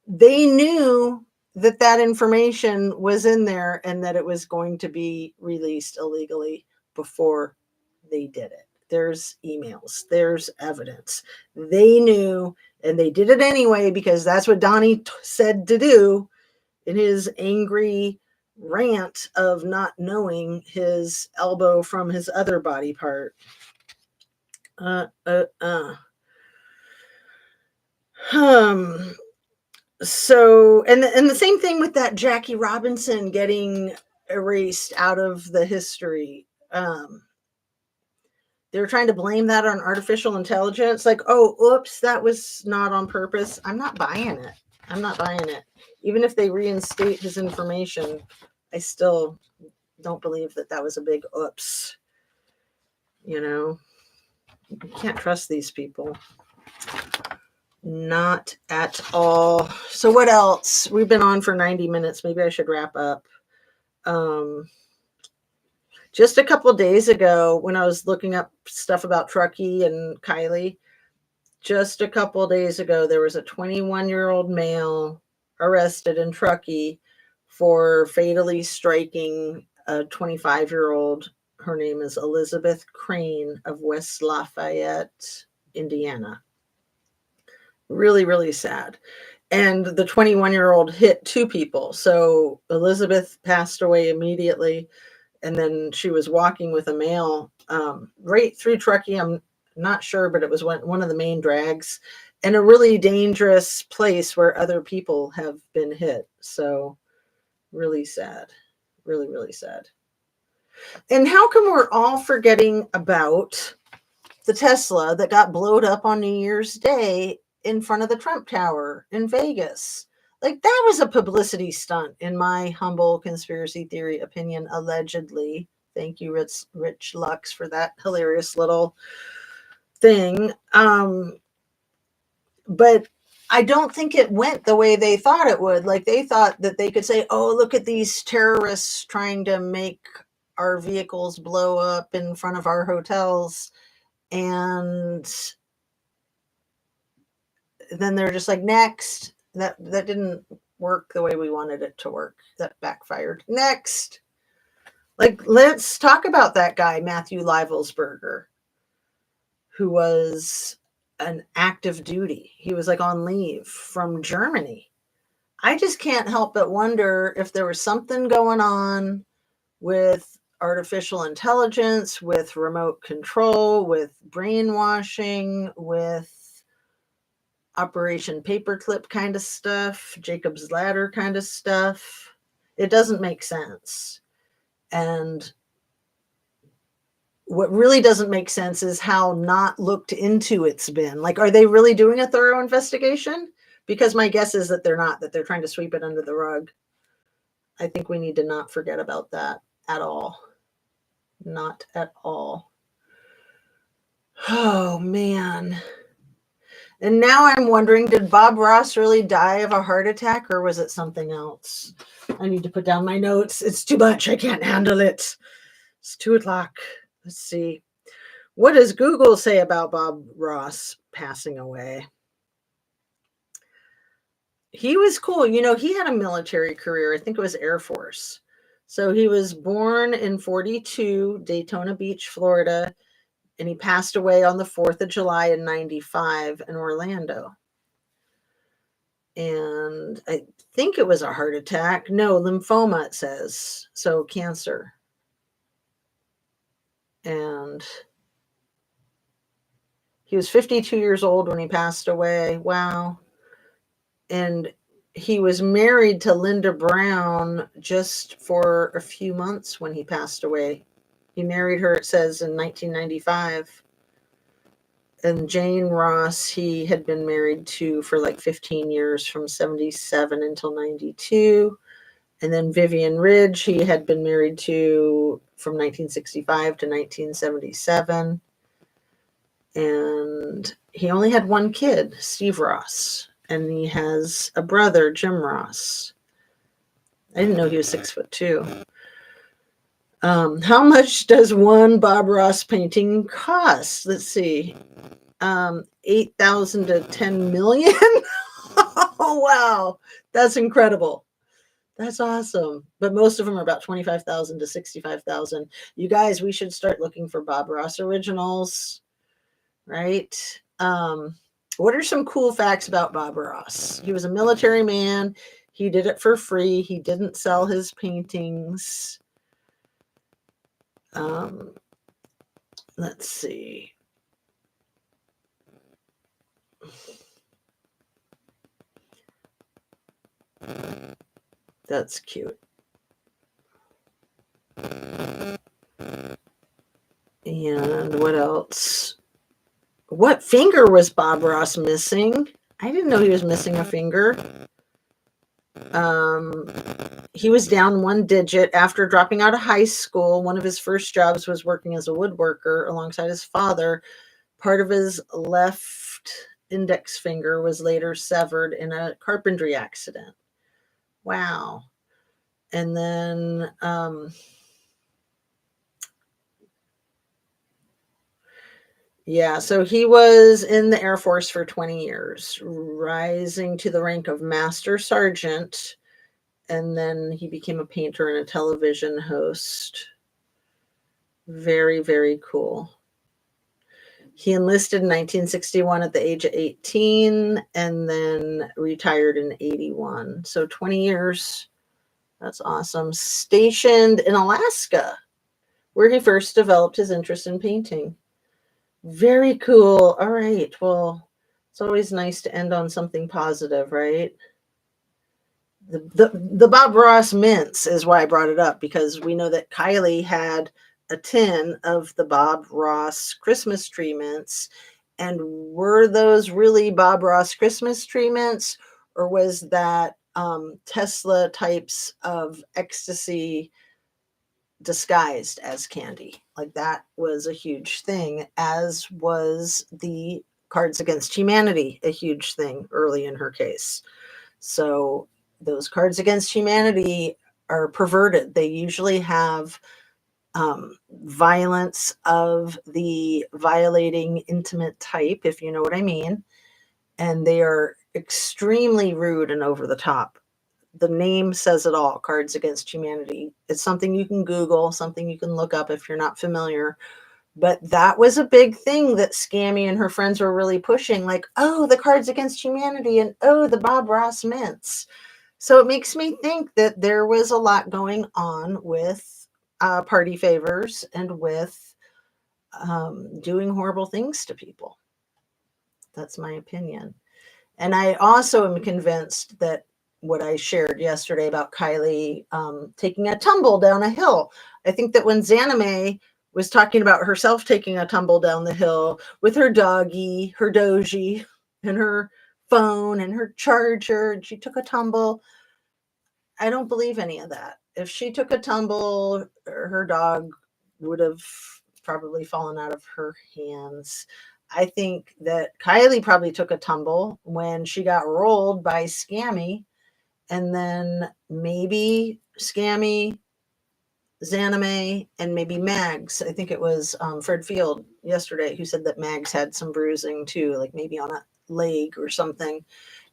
they knew that information was in there and that it was going to be released illegally before they did it. There's emails, there's evidence. They knew, and they did it anyway because that's what Donnie said to do in his angry rant of not knowing his elbow from his other body part. So, and the same thing with that Jackie Robinson getting erased out of the history. They were trying to blame that on artificial intelligence. Like, oh, oops, that was not on purpose. I'm not buying it. I'm not buying it. Even if they reinstate his information, I still don't believe that was a big oops. You can't trust these people. Not at all. So what else? We've been on for 90 minutes. Maybe I should wrap up. Just a couple of days ago, when I was looking up stuff about Truckee and Kylie, just a couple of days ago, there was a 21-year-old male arrested in Truckee for fatally striking a 25-year-old. Her name is Elizabeth Crane of West Lafayette, Indiana. Really, really sad. And the 21-year-old hit 2 people. So Elizabeth passed away immediately. And then she was walking with a male right through Truckee. I'm not sure, but it was one of the main drags and a really dangerous place where other people have been hit. So really sad. Really, really sad. And how come we're all forgetting about the Tesla that got blowed up on New Year's Day in front of the Trump Tower in Vegas? Like, that was a publicity stunt, in my humble conspiracy theory opinion, allegedly. Thank you, Rich Lux, for that hilarious little thing. But I don't think it went the way they thought it would. Like, they thought that they could say, oh, look at these terrorists trying to make our vehicles blow up in front of our hotels. And then they're just like, next. That didn't work the way we wanted it to work. That backfired. Next. Like, let's talk about that guy, Matthew Leibelsberger, who was an active duty. He was like on leave from Germany. I just can't help but wonder if there was something going on with artificial intelligence, with remote control, with brainwashing, with Operation Paperclip kind of stuff, Jacob's Ladder kind of stuff. It doesn't make sense. And what really doesn't make sense is how not looked into it's been. Like, are they really doing a thorough investigation? Because my guess is that they're not, that they're trying to sweep it under the rug. I think we need to not forget about that at all. Not at all. Oh, man. And now I'm wondering, did Bob Ross really die of a heart attack, or was it something else? I need to put down my notes. It's too much. I can't handle it. It's 2:00. Let's see. What does Google say about Bob Ross passing away? he was cool. You know, he had a military career. I think it was Air Force. So he was born in 42, Daytona Beach, Florida, and he passed away on the 4th of July in 95 in Orlando. And I think it was a heart attack. No, lymphoma, it says. So cancer. And he was 52 years old when he passed away. Wow. And he was married to Linda Brown just for a few months when he passed away. He married her, it says, in 1995. And Jane Ross, he had been married to for like 15 years from 77 until 92. And then Vivian Ridge, he had been married to from 1965 to 1977. And he only had one kid, Steve Ross. And he has a brother, Jim Ross. I didn't know he was 6'2". How much does one Bob Ross painting cost? Let's see. 8,000 to 10 million. Oh, wow. That's incredible. That's awesome. But most of them are about 25,000 to 65,000. You guys, we should start looking for Bob Ross originals, right? What are some cool facts about Bob Ross? He was a military man. He did it for free. He didn't sell his paintings. Let's see. That's cute. And what else? What finger was Bob Ross missing? I didn't know he was missing a finger. He was down one digit after dropping out of high school. One of his first jobs was working as a woodworker alongside his father. Part of his left index finger was later severed in a carpentry accident. Wow. And then yeah, so he was in the Air Force for 20 years, rising to the rank of Master Sergeant, and then he became a painter and a television host. Very, very cool. He enlisted in 1961 at the age of 18 and then retired in 81. So 20 years. That's awesome. Stationed in Alaska, where he first developed his interest in painting. Very cool. All right. Well, it's always nice to end on something positive, right? The Bob Ross mints is why I brought it up, because we know that Kylie had a tin of the Bob Ross Christmas tree mints. And were those really Bob Ross Christmas tree mints, or was that Tesla types of ecstasy disguised as candy? Like, that was a huge thing, as was the Cards Against Humanity, a huge thing early in her case. So those Cards Against Humanity are perverted. They usually have violence of the violating intimate type, if you know what I mean. And they are extremely rude and over the top. The name says it all, Cards Against Humanity. It's something you can Google, something you can look up if you're not familiar. But that was a big thing that Scammy and her friends were really pushing, like, oh, the Cards Against Humanity and oh, the Bob Ross mints. So it makes me think that there was a lot going on with party favors and with doing horrible things to people. That's my opinion. And I also am convinced that what I shared yesterday about Kylie taking a tumble down a hill. I think that when Zanime was talking about herself taking a tumble down the hill with her doggy, her doji, and her phone and her charger, and she took a tumble, I don't believe any of that. If she took a tumble, her dog would have probably fallen out of her hands. I think that Kylie probably took a tumble when she got rolled by Scammy, and then maybe Scammy, Zanime, and maybe Mags. I think it was Fred Field yesterday who said that Mags had some bruising too, like maybe on a leg or something.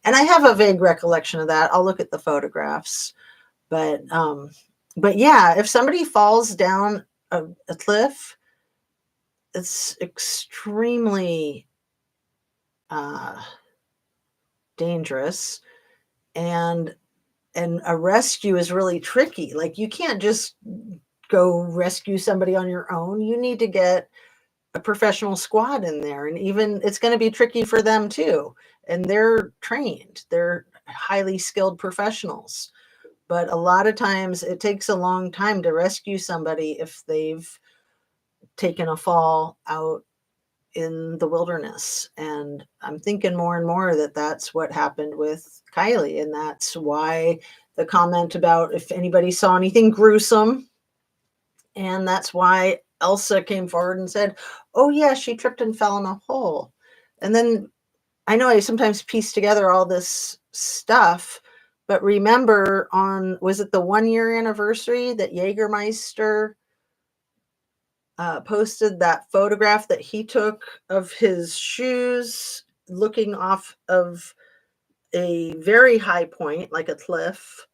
And I have a vague recollection of that. I'll look at the photographs. But yeah, if somebody falls down a cliff, it's extremely dangerous, and a rescue is really tricky. Like, you can't just go rescue somebody on your own. You need to get a professional squad in there, and even it's going to be tricky for them too. And they're trained, they're highly skilled professionals. But a lot of times it takes a long time to rescue somebody if they've taken a fall out in the wilderness. And I'm thinking more and more that that's what happened with Kylie. And that's why the comment about if anybody saw anything gruesome. And that's why Elsa came forward and said, oh, yeah, she tripped and fell in a hole. And then I know I sometimes piece together all this stuff, but remember was it the 1-year anniversary that Jägermeister posted that photograph that he took of his shoes looking off of a very high point, like a cliff,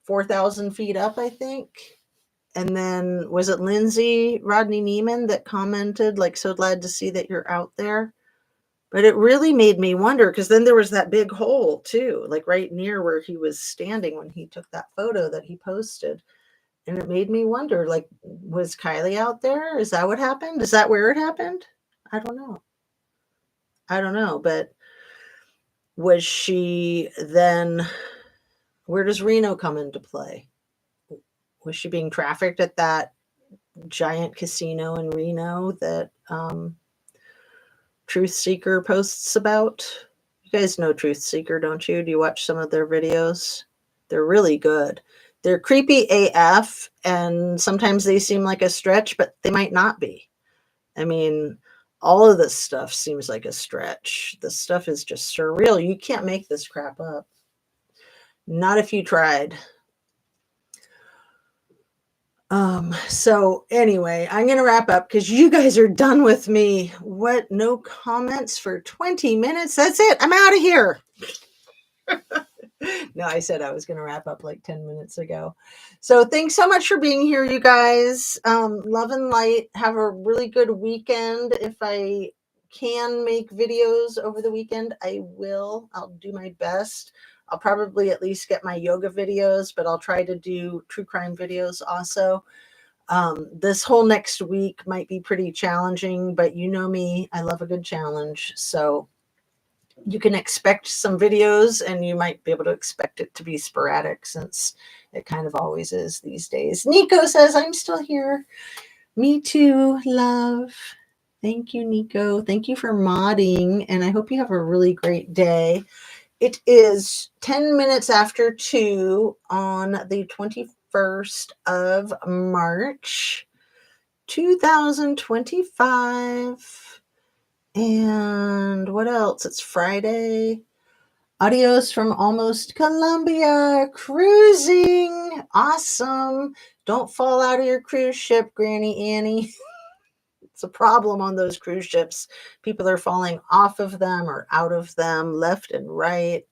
4,000 feet up, I think. And then was it Rodney Neiman that commented, like, so glad to see that you're out there. But it really made me wonder, because then there was that big hole too, like right near where he was standing when he took that photo that he posted. And it made me wonder, like, was Kylie out there? Is that what happened? Is that where it happened? I don't know. But was she then, where does Reno come into play? Was she being trafficked at that giant casino in Reno that Truth Seeker posts about? You guys know Truth Seeker, don't you? Do you watch some of their videos? They're really good. They're creepy AF, and sometimes they seem like a stretch, but they might not be. I mean, all of this stuff seems like a stretch. This stuff is just surreal. You can't make this crap up. Not if you tried. So anyway, I'm going to wrap up because you guys are done with me. What? No comments for 20 minutes? That's it. I'm out of here. No, I said I was going to wrap up like 10 minutes ago. So thanks so much for being here, you guys. Love and light. Have a really good weekend. If I can make videos over the weekend, I will. I'll do my best. I'll probably at least get my yoga videos, but I'll try to do true crime videos also. This whole next week might be pretty challenging, but you know me, I love a good challenge. So you can expect some videos, and you might be able to expect it to be sporadic, since it kind of always is these days. Nico says, I'm still here. Me too, love. Thank you, Nico. Thank you for modding, and I hope you have a really great day. It is 10 minutes after 2 on the 21st of March, 2025. And what else? It's Friday. Adios from almost Colombia. Cruising. Awesome. Don't fall out of your cruise ship, Granny Annie. It's a problem on those cruise ships. People are falling off of them or out of them left and right.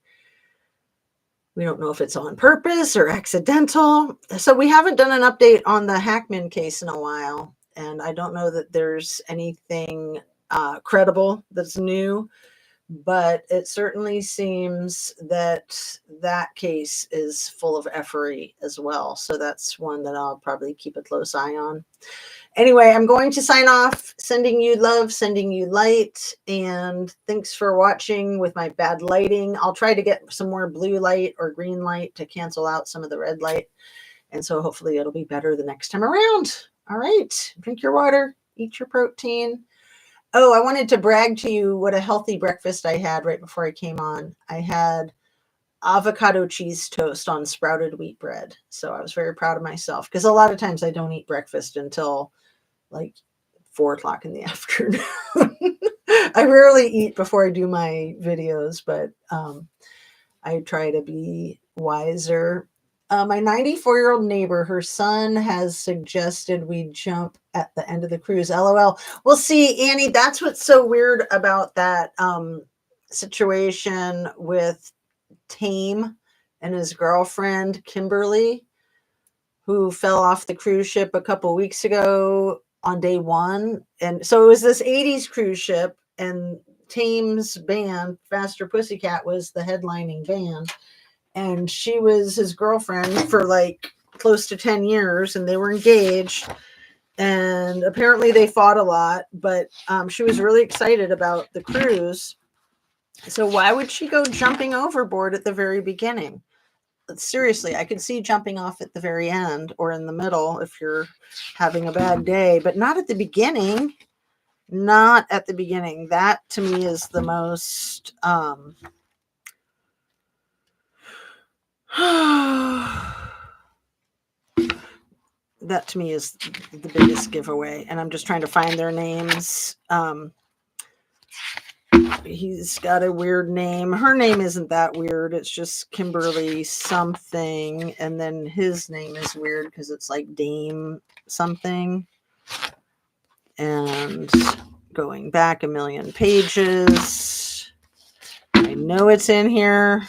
We don't know if it's on purpose or accidental. So we haven't done an update on the Hackman case in a while. And I don't know that there's anything credible that's new. But it certainly seems that that case is full of effery as well. So that's one that I'll probably keep a close eye on. Anyway, I'm going to sign off, sending you love, sending you light, and thanks for watching with my bad lighting. I'll try to get some more blue light or green light to cancel out some of the red light. And so hopefully it'll be better the next time around. All right. Drink your water, eat your protein. Oh, I wanted to brag to you what a healthy breakfast I had right before I came on. I had avocado cheese toast on sprouted wheat bread. So I was very proud of myself, because a lot of times I don't eat breakfast until like 4 o'clock in the afternoon. I rarely eat before I do my videos, but I try to be wiser. My 94-year-old neighbor, her son has suggested we jump at the end of the cruise. LOL. Well, see, Annie, that's what's so weird about that situation with Tame and his girlfriend, Kimberly, who fell off the cruise ship a couple weeks ago on day one. And so it was this 80s cruise ship, and Tame's band, Faster Pussycat, was the headlining band. And she was his girlfriend for like close to 10 years, and they were engaged. And apparently they fought a lot, but she was really excited about the cruise. So why would she go jumping overboard at the very beginning? Seriously, I could see jumping off at the very end or in the middle if you're having a bad day, but not at the beginning. Not at the beginning. That to me is the most that to me is the biggest giveaway. And I'm just trying to find their names. He's got a weird name. Her name isn't that weird. It's just Kimberly something. And then his name is weird because it's like Dame something. And going back a million pages. I know it's in here.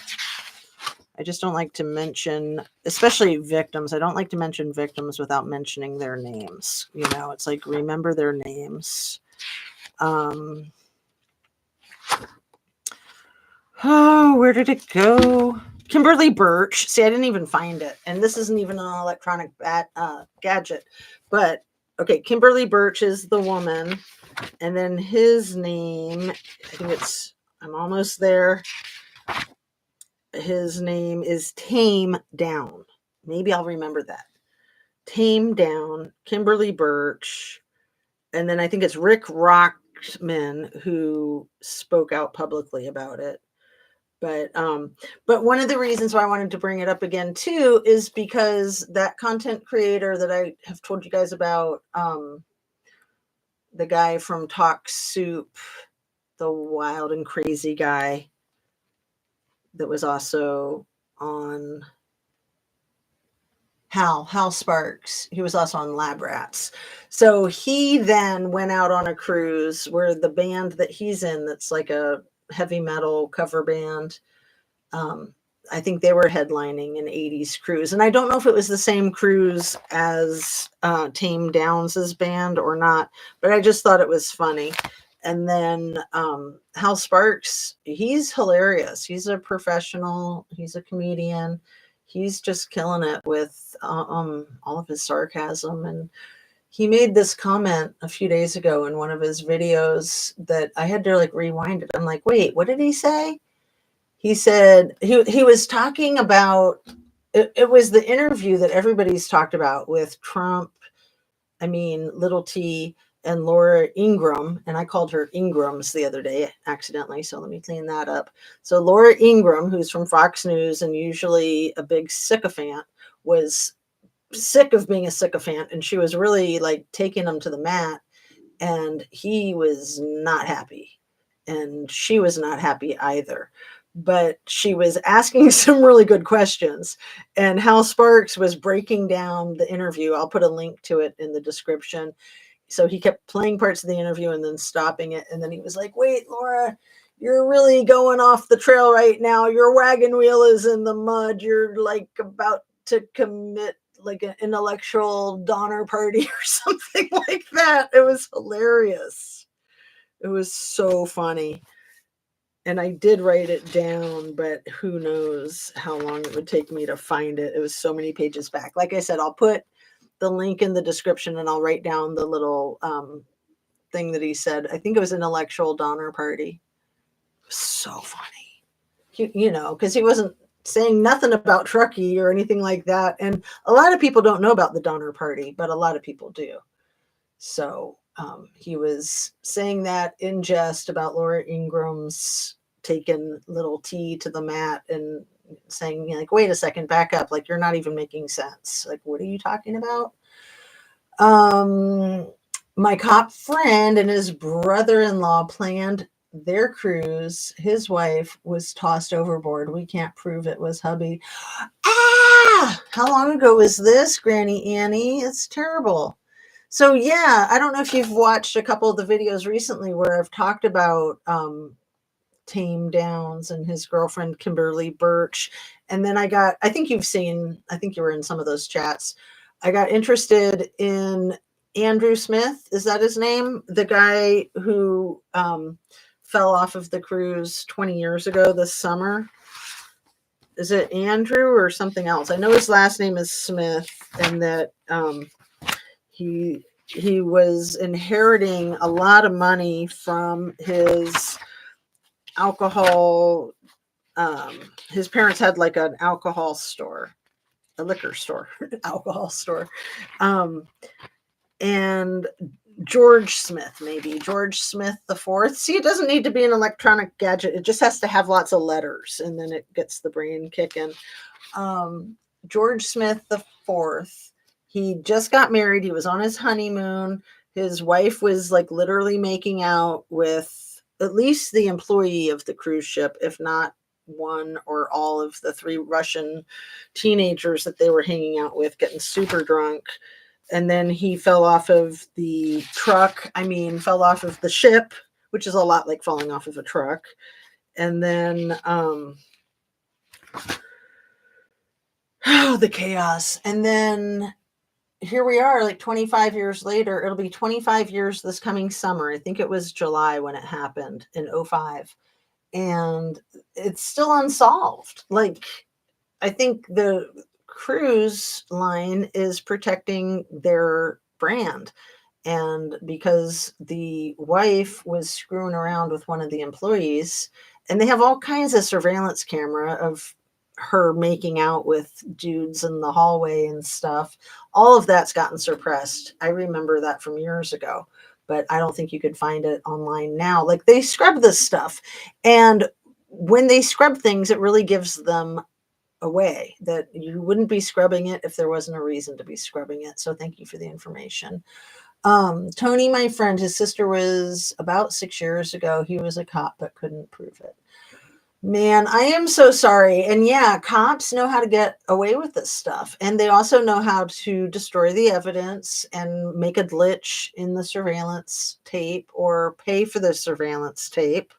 I just don't like to mention, especially victims. I don't like to mention victims without mentioning their names. You know, it's like, remember their names. Oh, where did it go? Kimberly Birch. See, I didn't even find it. And this isn't even an electronic gadget. But, okay, Kimberly Birch is the woman. And then his name, I think it's, I'm almost there. His name is Tame Down. Maybe I'll remember that. Tame Down, Kimberly Birch. And then I think it's Rick Rockman who spoke out publicly about it. But one of the reasons why I wanted to bring it up again too is because that content creator that I have told you guys about, the guy from Talk Soup, the wild and crazy guy that was also on Hal Sparks. He was also on Lab Rats. So he then went out on a cruise where the band that he's in, that's like a heavy metal cover band, I think they were headlining an 80s cruise. And I don't know if it was the same cruise as Tame Downs' band or not, but I just thought it was funny. And then Hal Sparks, he's hilarious. He's a professional. He's a comedian. He's just killing it with all of his sarcasm. And he made this comment a few days ago in one of his videos that I had to like rewind it. I'm like, wait, what did he say? He said he was talking about, it was the interview that everybody's talked about with Trump, Little T, and Laura Ingraham. And I called her Ingrams the other day accidentally, so let me clean that up. So Laura Ingraham, who's from Fox News and usually a big sycophant, was sick of being a sycophant, and she was really like taking him to the mat, and he was not happy, and she was not happy either. But she was asking some really good questions, and Hal Sparks was breaking down the interview. I'll put a link to it in the description. So he kept playing parts of the interview and then stopping it, and then he was like, wait, Laura, you're really going off the trail right now. Your wagon wheel is in the mud. You're like about to commit like an intellectual Donner Party or something like that. It was hilarious. It was so funny. And I did write it down, but who knows how long it would take me to find it. It was so many pages back. Like I said, I'll put the link in the description, and I'll write down the little thing that he said. I think it was intellectual Donner Party. It was so funny. You know, because he wasn't saying nothing about Truckee or anything like that. And a lot of people don't know about the Donner Party, but a lot of people do. So he was saying that in jest about Laura Ingram's taking Little T to the mat and saying, like, wait a second, back up. Like, you're not even making sense. Like, what are you talking about? My cop friend and his brother-in-law planned their cruise. His wife was tossed overboard. We can't prove it was hubby. How long ago was this, Granny Annie? It's terrible. So yeah, I don't know if you've watched a couple of the videos recently where I've talked about Tame Downs and his girlfriend Kimberly Birch. And then I think you were in some of those chats. I got interested in Andrew Smith. Is that his name? The guy who fell off of the cruise 20 years ago this summer. Is it Andrew or something else? I know his last name is Smith, and that he was inheriting a lot of money from his alcohol. His parents had like an alcohol store, a liquor store, alcohol store. And George Smith the fourth. See, it doesn't need to be an electronic gadget. It just has to have lots of letters, and then it gets the brain kicking. George Smith the fourth. He just got married. He was on his honeymoon. His wife was like literally making out with at least the employee of the cruise ship, if not one or all of the 3 Russian teenagers that they were hanging out with, getting super drunk. And then he fell off of the fell off of the ship, which is a lot like falling off of a truck. And then, the chaos. And then here we are, like 25 years later. It'll be 25 years this coming summer. I think it was July when it happened in 2005. And it's still unsolved. Like, I think the cruise line is protecting their brand. And because the wife was screwing around with one of the employees, and they have all kinds of surveillance camera of her making out with dudes in the hallway and stuff. All of that's gotten suppressed. I remember that from years ago, but I don't think you could find it online now. Like, they scrub this stuff. And when they scrub things, it really gives them away that you wouldn't be scrubbing it if there wasn't a reason to be scrubbing it. So thank you for the information. Tony, my friend, his sister was about 6 years ago. He was a cop, but couldn't prove it. Man, I am so sorry. And yeah, cops know how to get away with this stuff. And they also know how to destroy the evidence and make a glitch in the surveillance tape or pay for the surveillance tape.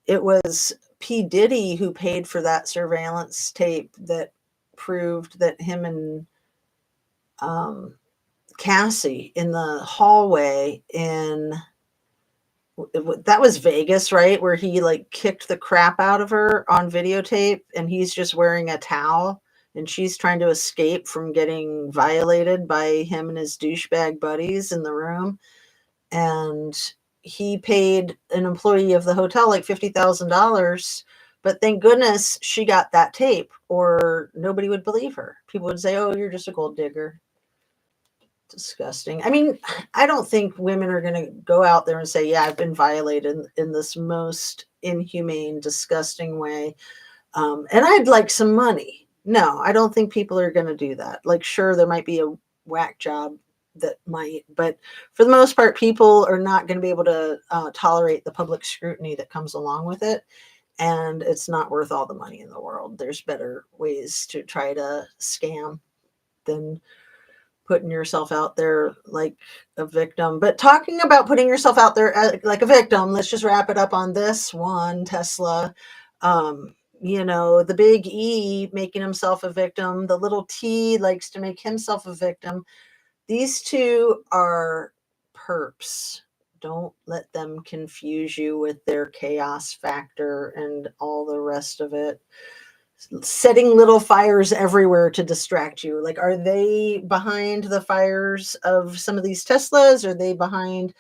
It was P. Diddy who paid for that surveillance tape that proved that him and Cassie in the hallway that was Vegas, right? Where he like kicked the crap out of her on videotape, and he's just wearing a towel, and she's trying to escape from getting violated by him and his douchebag buddies in the room. And he paid an employee of the hotel like $50,000, but thank goodness she got that tape, or nobody would believe her. People would say, "Oh, you're just a gold digger." Disgusting. I mean, I don't think women are going to go out there and say, "Yeah, I've been violated in this most inhumane, disgusting way, and I'd like some money." No, I don't think people are going to do that. Like, sure, there might be a whack job that might, but for the most part, people are not going to be able to tolerate the public scrutiny that comes along with it, and it's not worth all the money in the world. There's better ways to try to scam than putting yourself out there like a victim. But talking about putting yourself out there like a victim, let's just wrap it up on this one. Tesla, the big E making himself a victim, the little T likes to make himself a victim. These two are perps. Don't let them confuse you with their chaos factor and all the rest of it. Setting little fires everywhere to distract you. Like, are they behind the fires of some of these Teslas? Are they behind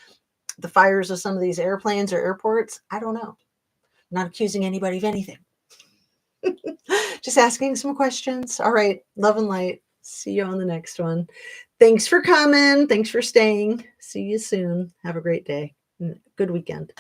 the fires of some of these airplanes or airports? I don't know. I'm not accusing anybody of anything. Just asking some questions. All right. Love and light. See you on the next one. Thanks for coming. Thanks for staying. See you soon. Have a great day. Good weekend.